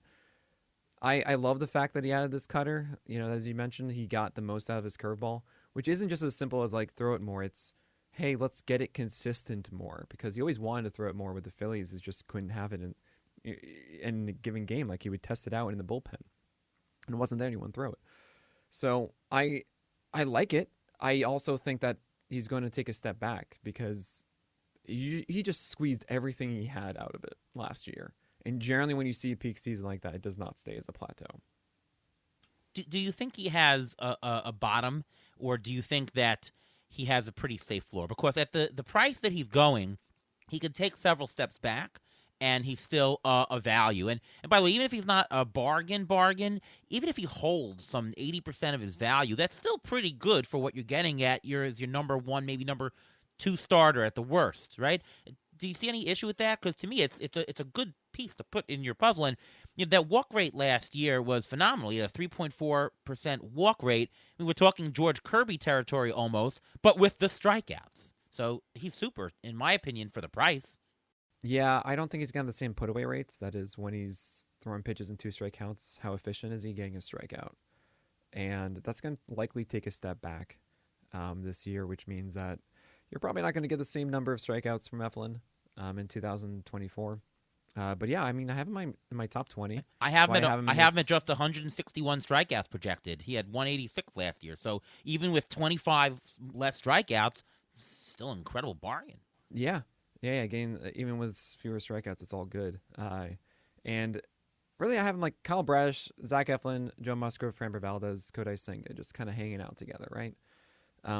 I love the fact that he added this cutter. You know, as you mentioned, he got the most out of his curveball, which isn't just as simple as like throw it more. It's, hey, let's get it consistent more, because he always wanted to throw it more with the Phillies. He just couldn't have it in a given game. Like he would test it out in the bullpen, and it wasn't there, and he wouldn't throw it. So I like it. I also think that he's going to take a step back because he just squeezed everything he had out of it last year. And generally when you see a peak season like that, it does not stay as a plateau. Do you think he has a bottom, or do you think that he has a pretty safe floor? Because at the price that he's going, he could take several steps back, and he's still a value. And by the way, even if he's not a bargain, even if he holds some 80% of his value, that's still pretty good for what you're getting at your number 1, maybe number 2 starter at the worst, right? Do you see any issue with that? Because to me, it's a good piece to put in your puzzle. And you know, that walk rate last year was phenomenal. He had a 3.4% walk rate. I mean, we're talking George Kirby territory almost, but with the strikeouts. So he's super, in my opinion, for the price. Yeah, I don't think he's got the same put away rates. That is, when he's throwing pitches in 2 strike counts, how efficient is he getting a strikeout? And that's going to likely take a step back this year, which means that you're probably not going to get the same number of strikeouts from Eflin in 2024. But yeah, I mean, I have him in my top 20. I have him at just 161 strikeouts projected. He had 186 last year. So even with 25 less strikeouts, still an incredible bargain. Yeah. Again, even with fewer strikeouts, it's all good. And really, I have him like Kyle Bradish, Zach Eflin, Joe Musgrove, Framber Valdez, Kodai Senga, just kind of hanging out together, right?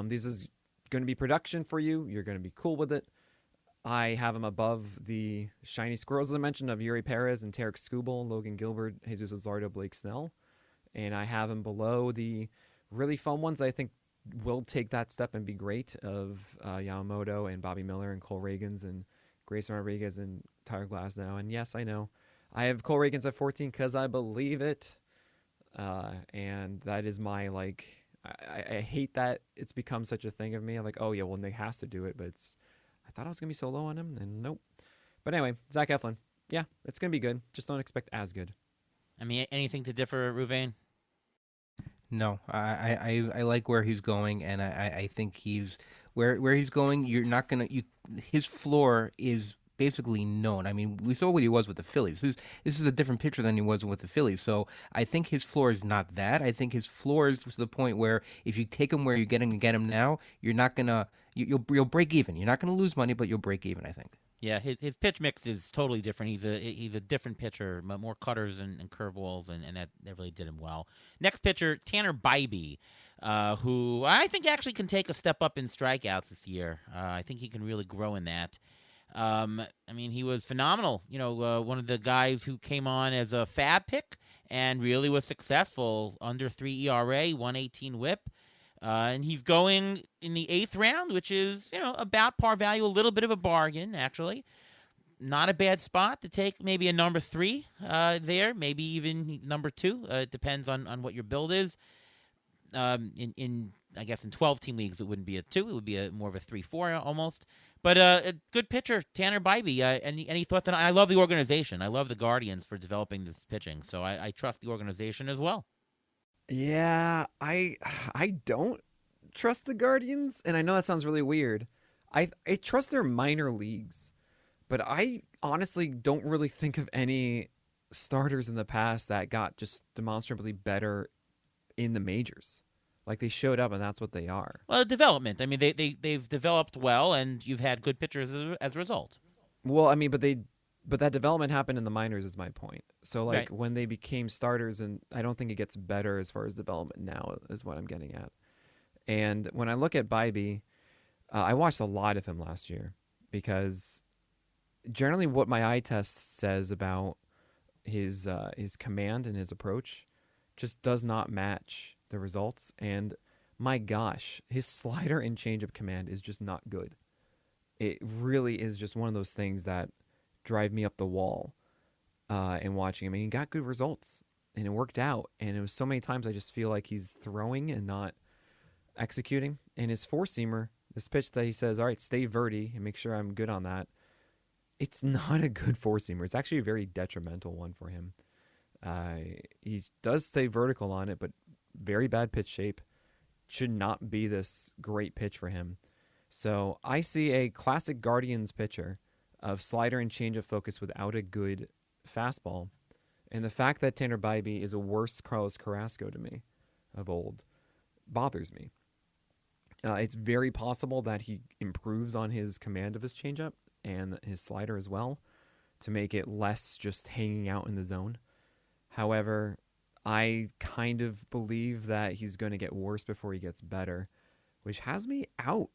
This is going to be production for you. You're going to be cool with it. I have him above the shiny squirrels, as I mentioned, of Yuri Perez and Tarek Skubal, Logan Gilbert, Jesus Luzardo, Blake Snell. And I have him below the really fun ones I think will take that step and be great, of Yamamoto and Bobby Miller and Cole Reagans and Grayson Rodriguez and Tyler Glasnow. And yes, I know I have Cole Reagans at 14 because I believe it. And that is my, like, I hate that it's become such a thing of me. I'm like, oh yeah, well, Nick has to do it, but I thought I was going to be so low on him, and nope. But anyway, Zach Eflin, yeah, it's going to be good. Just don't expect as good. I mean, anything to differ, Ruvain? No, I like where he's going, and I think he's where he's going. You're not gonna his floor is basically known. I mean, we saw what he was with the Phillies. This is a different pitcher than he was with the Phillies. So I think his floor is not that. I think his floor is to the point where if you take him where you're getting to get him now, you're not gonna you'll break even. You're not gonna lose money, but you'll break even, I think. Yeah, his pitch mix is totally different. He's a different pitcher, more cutters and curveballs, and that really did him well. Next pitcher, Tanner Bybee, who I think actually can take a step up in strikeouts this year. I think he can really grow in that. I mean, he was phenomenal. You know, one of the guys who came on as a fab pick and really was successful. Under 3 ERA, 118 WHIP. And he's going in the 8th round, which is, you know, about par value, a little bit of a bargain, actually. Not a bad spot to take maybe a number 3 there, maybe even number 2. It depends on what your build is. In I guess in 12-team leagues, it wouldn't be a 2. It would be more of a 3-4 almost. But a good pitcher, Tanner Bybee. Any thoughts on it? I love the organization. I love the Guardians for developing this pitching. So I trust the organization as well. Yeah, I don't trust the Guardians, and I know that sounds really weird. I trust their minor leagues, but I honestly don't really think of any starters in the past that got just demonstrably better in the majors. Like, they showed up, and that's what they are. Well, development. I mean, they've developed well, and you've had good pitchers as a result. Well, I mean, but that development happened in the minors is my point. So, like, Right. when they became starters, and I don't think it gets better as far as development now is what I'm getting at. And when I look at Bybee, I watched a lot of him last year because generally what my eye test says about his command and his approach just does not match the results. And my gosh, his slider and changeup command is just not good. It really is just one of those things that drive me up the wall. And watching him, and he got good results, and it worked out. And it was so many times I just feel like he's throwing and not executing. And his four seamer, this pitch that he says, "All right, stay verti and make sure I'm good on that." It's not a good four seamer. It's actually a very detrimental one for him. He does stay vertical on it, but very bad pitch shape. Should not be this great pitch for him. So I see a classic Guardians pitcher of slider and changeup focus without a good fastball. And the fact that Tanner Bybee is a worse Carlos Carrasco to me of old bothers me. It's very possible that he improves on his command of his changeup and his slider as well to make it less just hanging out in the zone. However, I kind of believe that he's going to get worse before he gets better, which has me out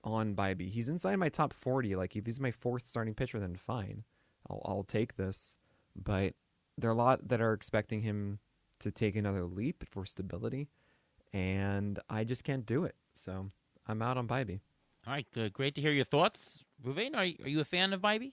on Bybee. He's inside my top 40. Like, if he's my fourth starting pitcher, then fine. I'll take this. But there are a lot that are expecting him to take another leap for stability, and I just can't do it. So I'm out on Bybee. All right, great to hear your thoughts. Ruvain, are you a fan of Bybee?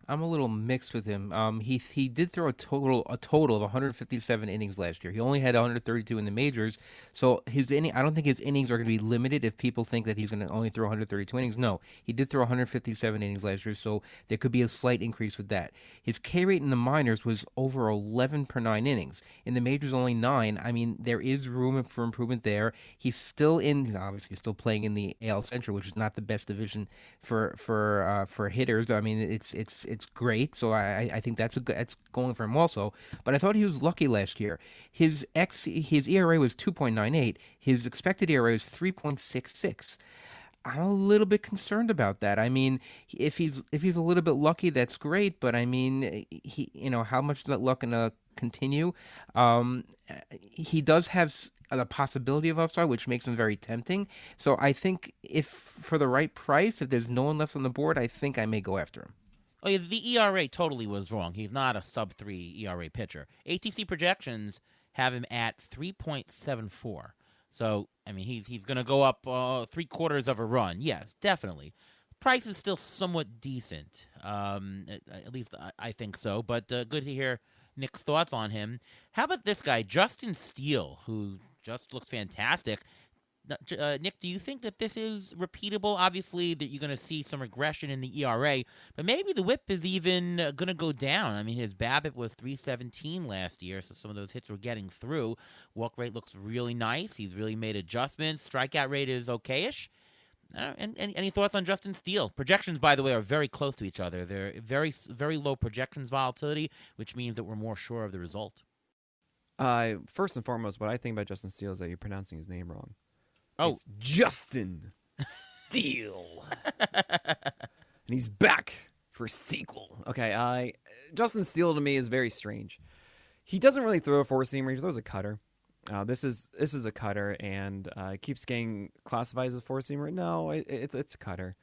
I'm a little mixed with him. He did throw a total of 157 innings last year. He only had 132 in the majors, so I don't think his innings are going to be limited. If people think that he's going to only throw 132 innings, no, he did throw 157 innings last year, so there could be a slight increase with that. His K rate in the minors was over 11 per 9 innings. In the majors, only 9. I mean, there is room for improvement there. He's obviously still playing in the AL Central, which is not the best division for hitters. I mean, it's great, so I think that's going for him also. But I thought he was lucky last year. His ERA was 2.98. His expected ERA was 3.66. I'm a little bit concerned about that. I mean, if he's a little bit lucky, that's great. But I mean, how much is that luck gonna continue? He does have the possibility of upside, which makes him very tempting. So I think if for the right price, if there's no one left on the board, I think I may go after him. Oh, yeah, the ERA totally was wrong. He's not a sub-3 ERA pitcher. ATC projections have him at 3.74. So, I mean, he's going to go up 3/4 of a run. Yes, definitely. Price is still somewhat decent. At least I think so. But good to hear Nick's thoughts on him. How about this guy, Justin Steele, who just looks fantastic? Nick, do you think that this is repeatable? Obviously, that you're going to see some regression in the ERA, but maybe the whip is even going to go down. I mean, his BABIP was 317 last year, so some of those hits were getting through. Walk rate looks really nice. He's really made adjustments. Strikeout rate is okay-ish. Any thoughts on Justin Steele? Projections, by the way, are very close to each other. They're very, very low projections volatility, which means that we're more sure of the result. First and foremost, what I think about Justin Steele is that you're pronouncing his name wrong. Oh, it's Justin Steele. And he's back for a sequel. Okay, Justin Steele to me is very strange. He doesn't really throw a four-seamer. He throws a cutter. This is a cutter, and keeps getting classified as a four-seamer. No, it's a cutter.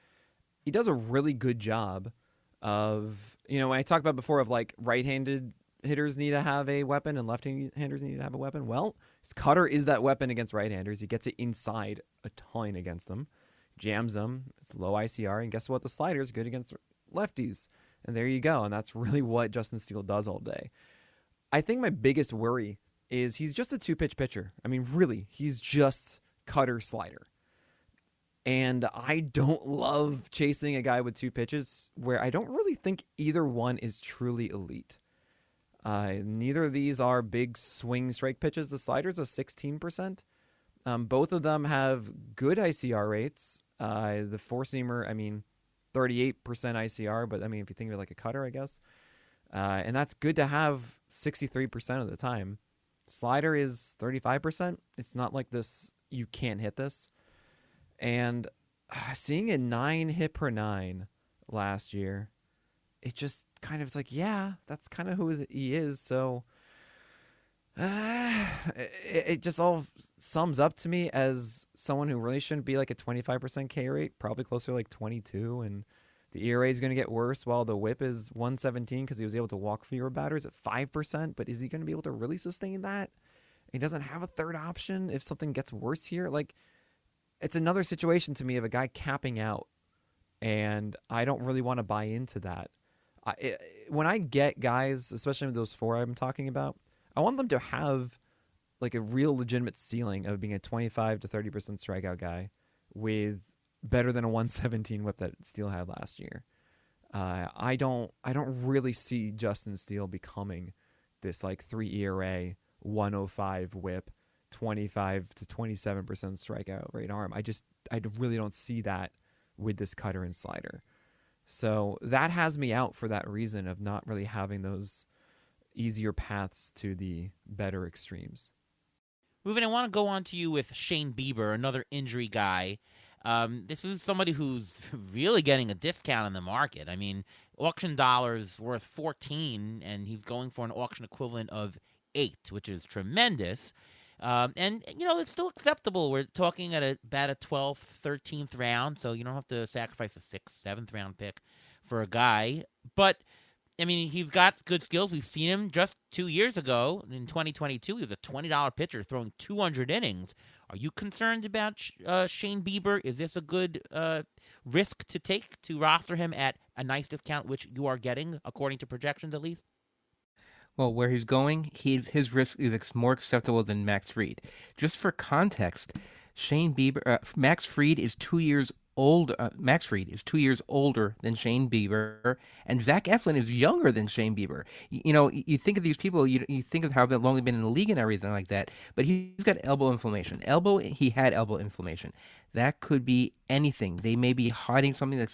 He does a really good job of, when I talked about before of like right-handed hitters need to have a weapon and left-handers need to have a weapon. Well, his cutter is that weapon against right-handers. He gets it inside a ton against them, jams them. It's low ICR, and guess what? The slider is good against lefties, and there you go. And that's really what Justin Steele does all day. I think my biggest worry is he's just a two-pitch pitcher. I mean, really, he's just cutter slider. And I don't love chasing a guy with two pitches where I don't really think either one is truly elite. Neither of these are big swing strike pitches. The slider's a 16%. Both of them have good ICR rates. The four-seamer, 38% ICR, but if you think of it like a cutter, I guess. And that's good to have 63% of the time. Slider is 35%. It's not like this, you can't hit this. And seeing a 9 hit per 9 last year, it just kind of is like, yeah, that's kind of who he is. So it just all sums up to me as someone who really shouldn't be like a 25% K rate, probably closer to like 22. And the ERA is going to get worse while the whip is 117 because he was able to walk fewer batters at 5%. But is he going to be able to really sustain that? He doesn't have a third option if something gets worse here. Like, it's another situation to me of a guy capping out, and I don't really want to buy into that. When I get guys, especially those four I'm talking about, I want them to have like a real legitimate ceiling of being a 25 to 30% strikeout guy with better than a 117 whip that Steele had last year. I don't really see Justin Steele becoming this like 3 ERA, 105 whip, 25 to 27% strikeout rate arm. I really don't see that with this cutter and slider. So that has me out for that reason of not really having those easier paths to the better extremes. Ruben, I want to go on to you with Shane Bieber, another injury guy. This is somebody who's really getting a discount in the market. I mean, auction dollars worth 14, and he's going for an auction equivalent of 8, which is tremendous. And, it's still acceptable. We're talking at about a 12th, 13th round, so you don't have to sacrifice a 6th, 7th round pick for a guy. But, I mean, he's got good skills. We've seen him just 2 years ago in 2022. He was a $20 pitcher throwing 200 innings. Are you concerned about Shane Bieber? Is this a good risk to take to roster him at a nice discount, which you are getting, according to projections at least? Well, where he's going, his risk is more acceptable than Max Fried. Just for context, Max Fried is 2 years old. Max Fried is 2 years older than Shane Bieber, and Zach Eflin is younger than Shane Bieber. You think of these people, you think of how long they've been in the league and everything like that, but he's got elbow inflammation. He had elbow inflammation. That could be anything. They may be hiding something they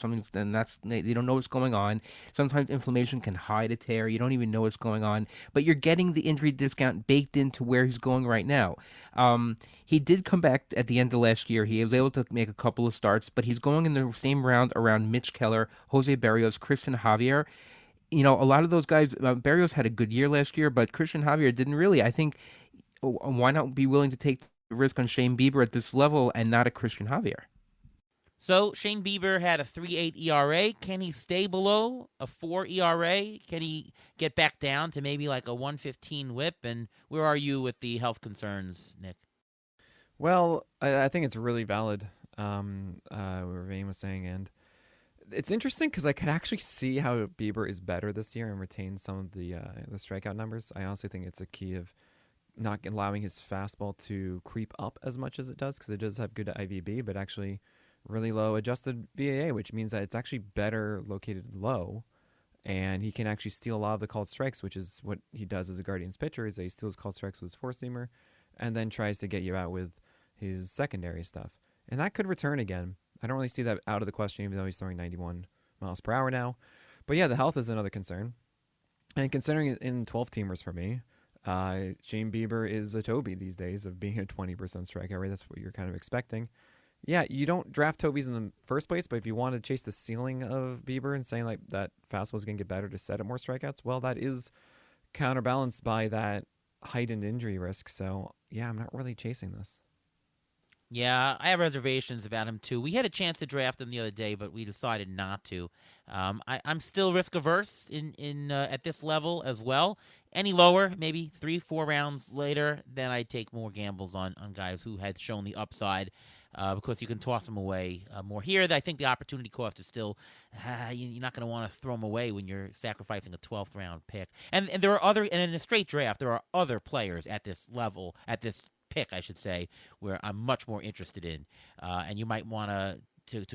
don't know what's going on. Sometimes inflammation can hide a tear. You don't even know what's going on, but you're getting the injury discount baked into where he's going right now. He did come back at the end of last year. He was able to make a couple of starts, but he's going in the same round around Mitch Keller, Jose Barrios, Christian Javier. A lot of those guys, Barrios had a good year last year, but Christian Javier didn't really. I think, why not be willing to take the risk on Shane Bieber at this level and not a Christian Javier? So Shane Bieber had a 3.8 ERA. Can he stay below a 4 ERA? Can he get back down to maybe like a 115 whip? And where are you with the health concerns, Nick? Well, I think it's really valid, what Vane was saying, and it's interesting because I could actually see how Bieber is better this year and retain some of the strikeout numbers. I honestly think it's a key of not allowing his fastball to creep up as much as it does, because it does have good IVB, but actually really low adjusted VAA, which means that it's actually better located low, and he can actually steal a lot of the called strikes, which is what he does as a Guardians pitcher, is that he steals called strikes with his four-seamer and then tries to get you out with his secondary stuff. And that could return again. I don't really see that out of the question, even though he's throwing 91 miles per hour now. But yeah, the health is another concern. And considering in 12-teamers for me, Shane Bieber is a Toby these days of being a 20% strikeout rate. That's what you're kind of expecting. Yeah, you don't draft Tobies in the first place, but if you want to chase the ceiling of Bieber and saying like that fastball is going to get better to set up more strikeouts, well, that is counterbalanced by that heightened injury risk. So yeah, I'm not really chasing this. Yeah, I have reservations about him too. We had a chance to draft him the other day, but we decided not to. I'm still risk averse in at this level as well. Any lower, maybe 3-4 rounds later, then I'd take more gambles on guys who had shown the upside. Because you can toss them away more here. I think the opportunity cost is still, you're not going to want to throw them away when you're sacrificing a 12th round pick. And there are and in a straight draft, there are other players at this level, at this pick, I should say, where I'm much more interested in. And you might want to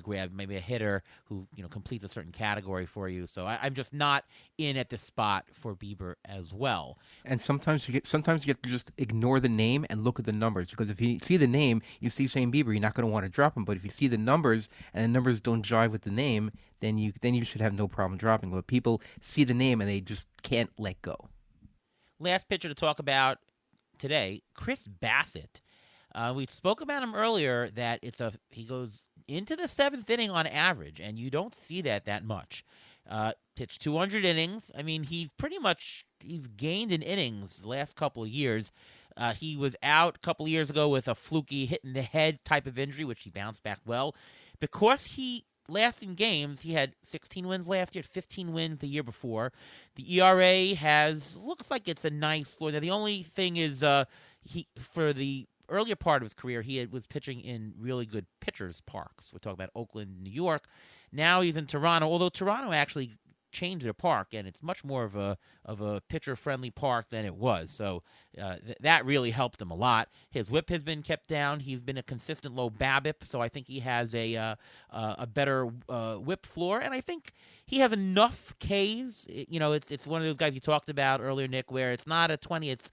grab maybe a hitter who completes a certain category for you. So I'm just not in at this spot for Bieber as well. And sometimes you get to just ignore the name and look at the numbers, because if you see the name, you see Shane Bieber, you're not going to want to drop him. But if you see the numbers and the numbers don't jive with the name, then you should have no problem dropping. But people see the name and they just can't let go. Last pitcher to talk about today, Chris Bassett. We spoke about him earlier that he goes into the 7th inning on average, and you don't see that much. Pitched 200 innings. I mean, he's gained in innings the last couple of years. He was out a couple of years ago with a fluky hit in the head type of injury, which he bounced back well. Because he last in games, he had 16 wins last year, 15 wins the year before. The ERA looks like it's a nice floor. Now, the only thing is he for the earlier part of his career, was pitching in really good pitchers' parks. We're talking about Oakland, New York. Now he's in Toronto, although Toronto actually changed their park, and it's much more of a pitcher-friendly park than it was. So that really helped him a lot. His whip has been kept down. He's been a consistent low BABIP, so I think he has a better whip floor, and I think he has enough Ks. It's one of those guys you talked about earlier, Nick, where it's not a 20, it's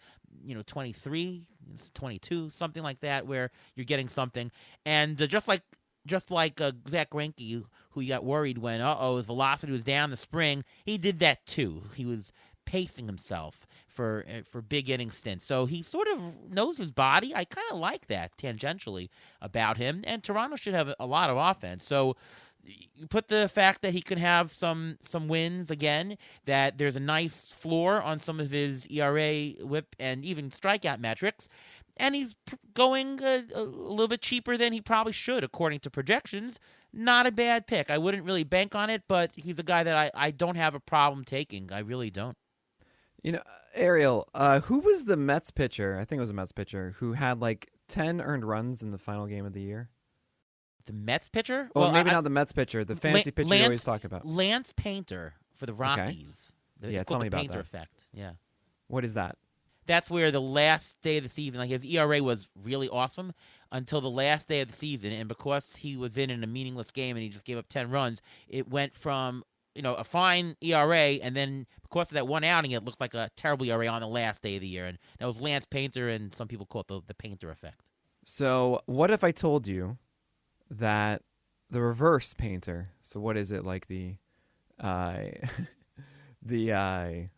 23, it's 22, something like that, where you're getting something, and just like Zach Greinke, who you got worried when his velocity was down the spring, he did that too. He was pacing himself for big inning stints, so he sort of knows his body. I kind of like that tangentially about him, and Toronto should have a lot of offense. So you put the fact that he can have some wins again, that there's a nice floor on some of his ERA, whip, and even strikeout metrics, and he's going a little bit cheaper than he probably should according to projections. Not a bad pick. I wouldn't really bank on it, but he's a guy that I don't have a problem taking. I really don't. Ariel, who was the Mets pitcher? I think it was a Mets pitcher who had like 10 earned runs in the final game of the year. The Mets pitcher? Well, maybe not the Mets pitcher. The fantasy pitcher you always talk about. Lance Painter for the Rockies. Okay. It's tell called me the about Painter that. effect. Yeah. What is that? That's where the last day of the season, like his ERA was really awesome until the last day of the season, and because he was in a meaningless game and he just gave up 10 runs, it went from a fine ERA, and then because of that one outing, it looked like a terrible ERA on the last day of the year, and that was Lance Painter, and some people call it the Painter effect. So what if I told you that the reverse Painter, so what is it, like the I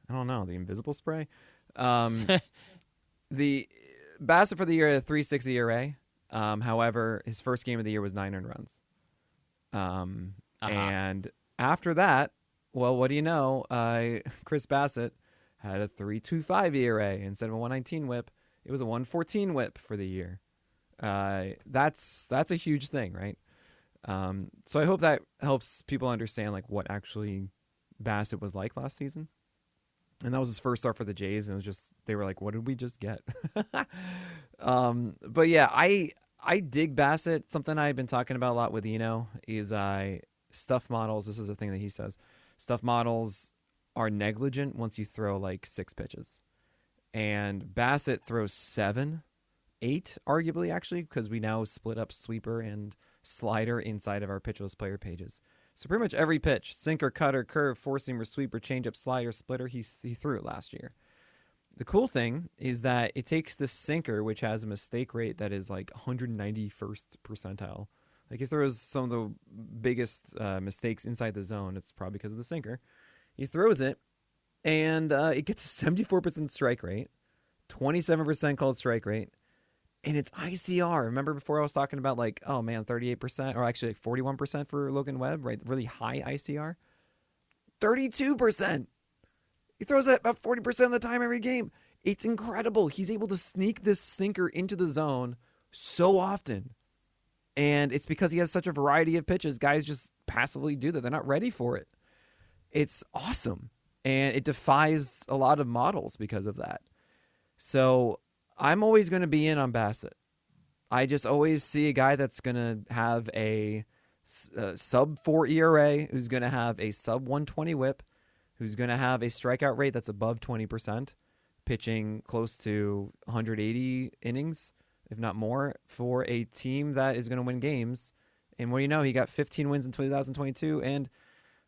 don't know, the invisible spray? The Bassett for the year had 3.60 ERA. However, his first game of the year was 9 earned runs. And after that, well, what do you know? Chris Bassett had a 3.25 ERA instead of a 1.19 WHIP. It was a 1.14 WHIP for the year. That's a huge thing, right? So I hope that helps people understand like what actually Bassett was like last season. And that was his first start for the Jays, and it was just, they were like, what did we just get? But yeah, I dig Bassett. Something I've been talking about a lot with Eno is stuff models. This is a thing that he says. Stuff models are negligent once you throw like 6 pitches. And Bassett throws 7, 8, arguably, actually, because we now split up sweeper and slider inside of our pitcherless player pages. So pretty much every pitch, sinker, cutter, curve, four-seamer, sweeper, changeup, slider, splitter, he threw it last year. The cool thing is that it takes the sinker, which has a mistake rate that is like 191st percentile. Like he throws some of the biggest mistakes inside the zone. It's probably because of the sinker. He throws it, and it gets a 74% strike rate, 27% called strike rate, and it's ICR. Remember before I was talking about like, oh man, 38%, or actually like 41% for Logan Webb, right? Really high ICR. 32%. He throws it about 40% of the time every game. It's incredible. He's able to sneak this sinker into the zone so often. And it's because he has such a variety of pitches. Guys just passively do that. They're not ready for it. It's awesome. And it defies a lot of models because of that. So I'm always going to be in on Bassett. I just always see a guy that's going to have a sub 4 ERA, who's going to have a sub 120 whip, who's going to have a strikeout rate that's above 20%, pitching close to 180 innings, if not more, for a team that is going to win games. And what do you know? He got 15 wins in 2022 and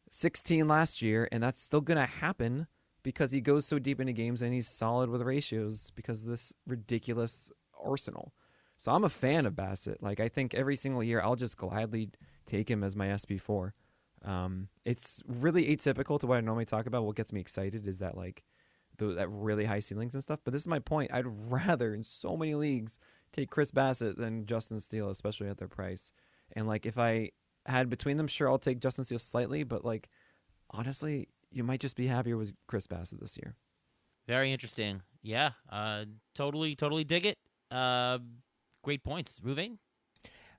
16 last year, and that's still going to happen because he goes so deep into games and he's solid with ratios because of this ridiculous arsenal. So I'm a fan of Bassett. Like, I think every single year I'll just gladly take him as my SB4. It's really atypical to what I normally talk about. What gets me excited is that like that really high ceilings and stuff. But this is my point. I'd rather in so many leagues take Chris Bassett than Justin Steele, especially at their price. And like if I had between them, sure, I'll take Justin Steele slightly. But like honestly, you might just be happier with Chris Bassett this year. Very interesting. Yeah, totally dig it. Great points. Ruvain?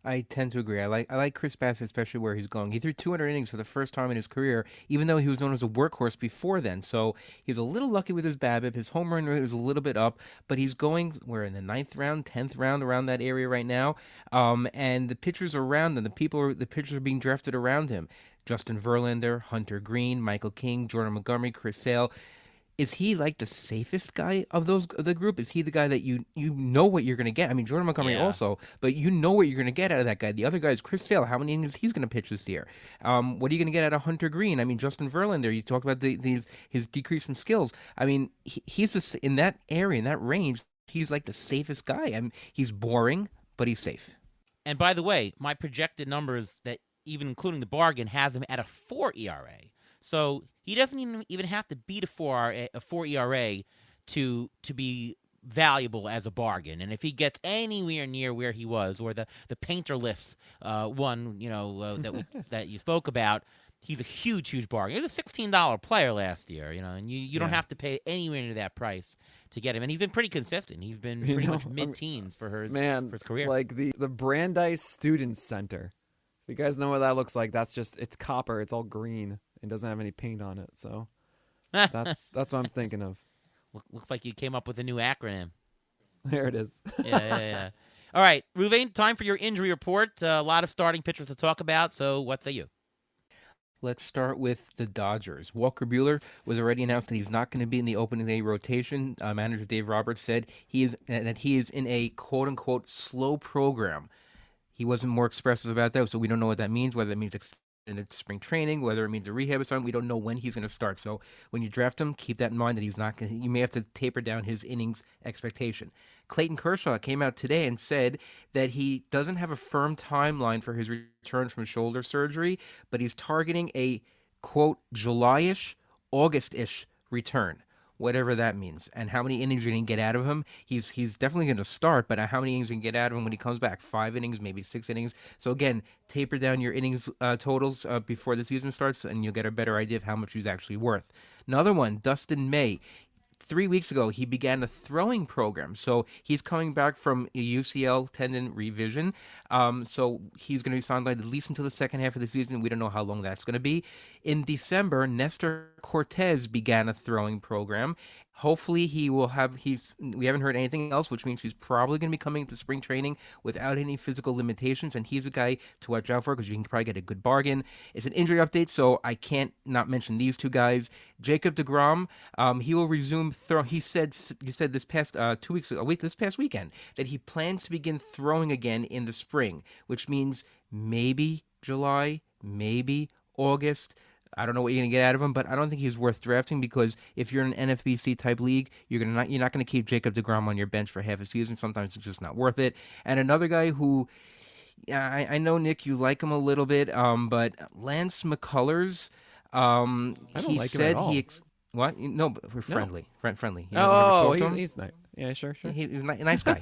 I tend to agree. I like Chris Bassett, especially where he's going. He threw 200 innings for the first time in his career, even though he was known as a workhorse before then. So he's a little lucky with his BABIP. His home run rate was a little bit up, but he's going. We're in the ninth round, 10th round, around that area right now. And the pitchers around him, the pitchers are being drafted around him. Justin Verlander, Hunter Green, Michael King, Jordan Montgomery, Chris Sale. Is he like the safest guy of the group? Is he the guy that you know what you're going to get? I mean, Jordan Montgomery Yeah. also, but you know what you're going to get out of that guy. The other guy is Chris Sale. How many innings he's going to pitch this year? What are you going to get out of Hunter Green? I mean, Justin Verlander. You talked about his decrease in skills. I mean, he's just in that area, in that range. He's like the safest guy. I mean, he's boring, but he's safe. And by the way, my projected numbers that even including the bargain has him at a 4 ERA. So he doesn't even have to beat a 4 ERA to be valuable as a bargain. And if he gets anywhere near where he was, or the painterless one, that you spoke about, he's a huge bargain. He's a $16 player last year, and you don't Yeah. have to pay anywhere near that price to get him. And he's been pretty consistent. He's been pretty much mid-teens for his career. Like the Brandeis Students Center. If you guys know what that looks like, it's copper. It's all green. It doesn't have any paint on it. So that's what I'm thinking of. Looks like you came up with a new acronym. There it is. Yeah. All right, Ruvain, time for your injury report. A lot of starting pitchers to talk about, so what say you? Let's start with the Dodgers. Walker Buehler was already announced that he's not going to be in the opening day rotation. Manager Dave Roberts said he is in a quote unquote slow program. He wasn't more expressive about that, so we don't know what that means. Whether it means extended spring training, whether it means a rehab assignment, we don't know when he's going to start. So when you draft him, keep that in mind that he's not going. You may have to taper down his innings expectation. Clayton Kershaw came out today and said that he doesn't have a firm timeline for his return from shoulder surgery, but he's targeting a quote July-ish, August-ish return, whatever that means. And how many innings you're going to get out of him? He's definitely going to start, but how many innings you can get out of him when he comes back? 5 innings, maybe 6 innings. So again, taper down your innings totals before the season starts, and you'll get a better idea of how much he's actually worth. Another one, Dustin May. 3 weeks ago, he began a throwing program. So he's coming back from a UCL tendon revision. So he's going to be sidelined at least until the second half of the season. We don't know how long that's going to be. In December, Nestor Cortez began a throwing program. Hopefully he will have we haven't heard anything else, which means he's probably going to be coming to spring training without any physical limitations, and he's a guy to watch out for because you can probably get a good bargain. It's an injury update, so I can't not mention these two guys. Jacob deGrom, he will resume throw. He said this past 2 weeks ago, this past weekend, that he plans to begin throwing again in the spring, which means maybe July, maybe August. I don't know what you're gonna get out of him, but I don't think he's worth drafting because if you're in an NFBC type league, you're not gonna keep Jacob deGrom on your bench for half a season. Sometimes it's just not worth it. And another guy who, yeah, I know Nick, you like him a little bit, but Lance McCullers, I don't he like him said at all. what? No, but we're friendly, friendly. You never Oh, spoke to him? he's nice. Yeah, sure. He's a nice guy,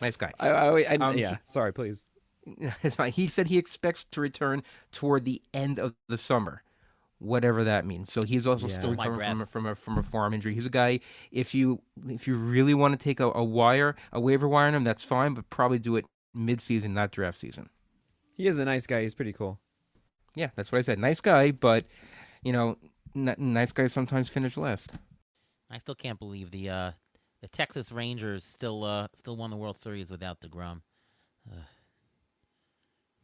nice guy. Yeah. Sorry, please. It's fine. He said he expects to return toward the end of the summer, whatever that means. So he's also Yeah. still Hold my recovering breath. from a forearm injury. He's a guy. If you really want to take a waiver wire on him, that's fine, but probably do it mid-season, not draft season. He is a nice guy. He's pretty cool. Yeah, that's what I said. Nice guy, but nice guys sometimes finish last. I still can't believe the Texas Rangers still won the World Series without DeGrom.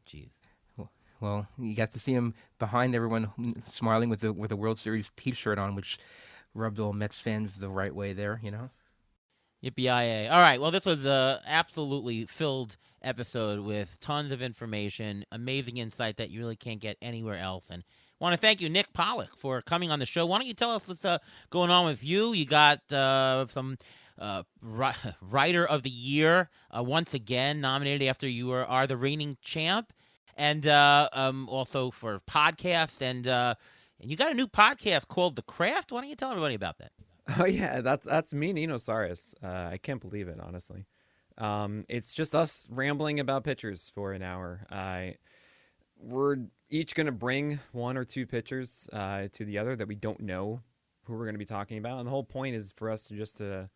Jeez. Well, you got to see him behind everyone, smiling with the World Series T-shirt on, which rubbed all Mets fans the right way there. Yippee-yi-yay. All right, well, this was a absolutely filled episode with tons of information, amazing insight that you really can't get anywhere else. And I want to thank you, Nick Pollack, for coming on the show. Why don't you tell us what's going on with you? You got some Writer of the Year once again nominated after you are the reigning champ. And also for podcast, and you got a new podcast called The Craft. Why don't you tell everybody about that? Oh yeah, that's me, Ninosaurus. I can't believe it, honestly. It's just us rambling about pitchers for an hour. We're each gonna bring one or two pitchers to the other that we don't know who we're gonna be talking about, and the whole point is for us to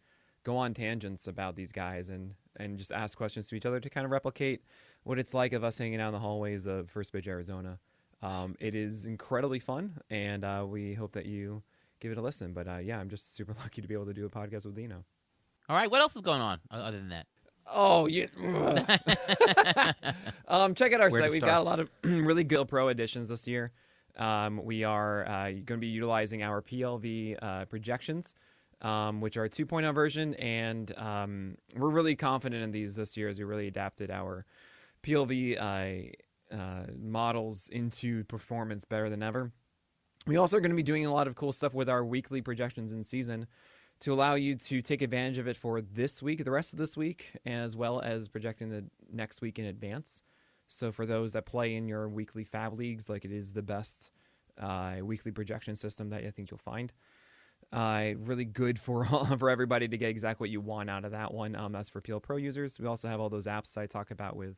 go on tangents about these guys and just ask questions to each other to kind of replicate what it's like of us hanging out in the hallways of First Pitch, Arizona. It is incredibly fun, and we hope that you give it a listen. But yeah, I'm just super lucky to be able to do a podcast with Dino. All right, what else is going on other than that? Oh, yeah. Check out our site. We've got a lot of really good Pro editions this year. We are going to be utilizing our PLV projections, which are a 2.0 version, and we're really confident in these this year as we really adapted our PLV models into performance better than ever. We also are going to be doing a lot of cool stuff with our weekly projections in season to allow you to take advantage of it for this week, the rest of this week, as well as projecting the next week in advance. So for those that play in your weekly Fab Leagues, like, it is the best weekly projection system that I think you'll find. Really good for everybody to get exactly what you want out of that one. That's for PL Pro users. We also have all those apps I talk about with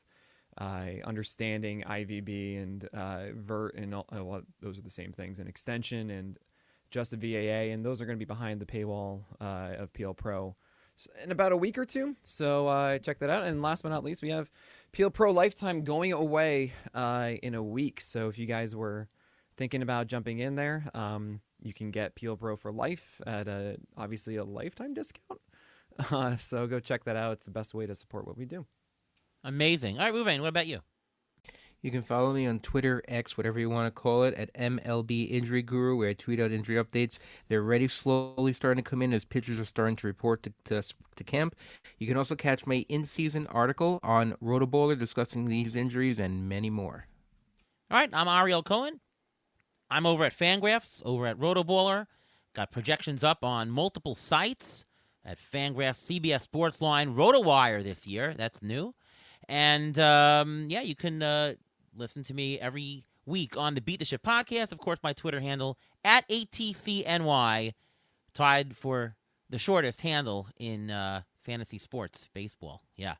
understanding IVB and Vert, and all those are the same things, and extension and just the VAA, and those are going to be behind the paywall of PL Pro in about a week or two. So check that out. And last but not least, we have PL Pro Lifetime going away in a week. So if you guys were thinking about jumping in there, you can get PL Pro for life at obviously a lifetime discount. So go check that out. It's the best way to support what we do. Amazing. All right, Ruvain, what about you? You can follow me on Twitter, X, whatever you want to call it, at MLB Injury Guru, where I tweet out injury updates. They're already slowly starting to come in as pitchers are starting to report to camp. You can also catch my in-season article on Rotoballer discussing these injuries and many more. All right, I'm Ariel Cohen. I'm over at Fangraphs, over at Rotoballer. Got projections up on multiple sites at Fangraphs, CBS Sportsline, RotoWire this year. That's new. And, yeah, you can listen to me every week on the Beat the Shift podcast. Of course, my Twitter handle, at ATCNY, tied for the shortest handle in fantasy sports baseball. Yeah.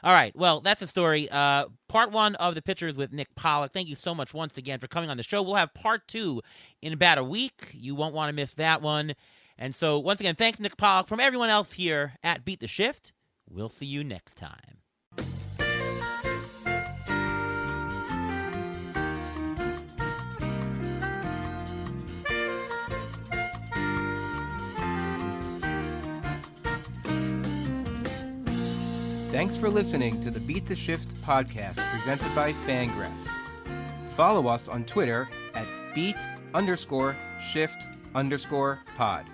All right, well, that's a story. Part one of the Pitchers with Nick Pollack. Thank you so much once again for coming on the show. We'll have part two in about a week. You won't want to miss that one. And so, once again, thanks, Nick Pollack. From everyone else here at Beat the Shift, we'll see you next time. Thanks for listening to the Beat the Shift podcast presented by Fangraphs. Follow us on Twitter at beat_shift_pod.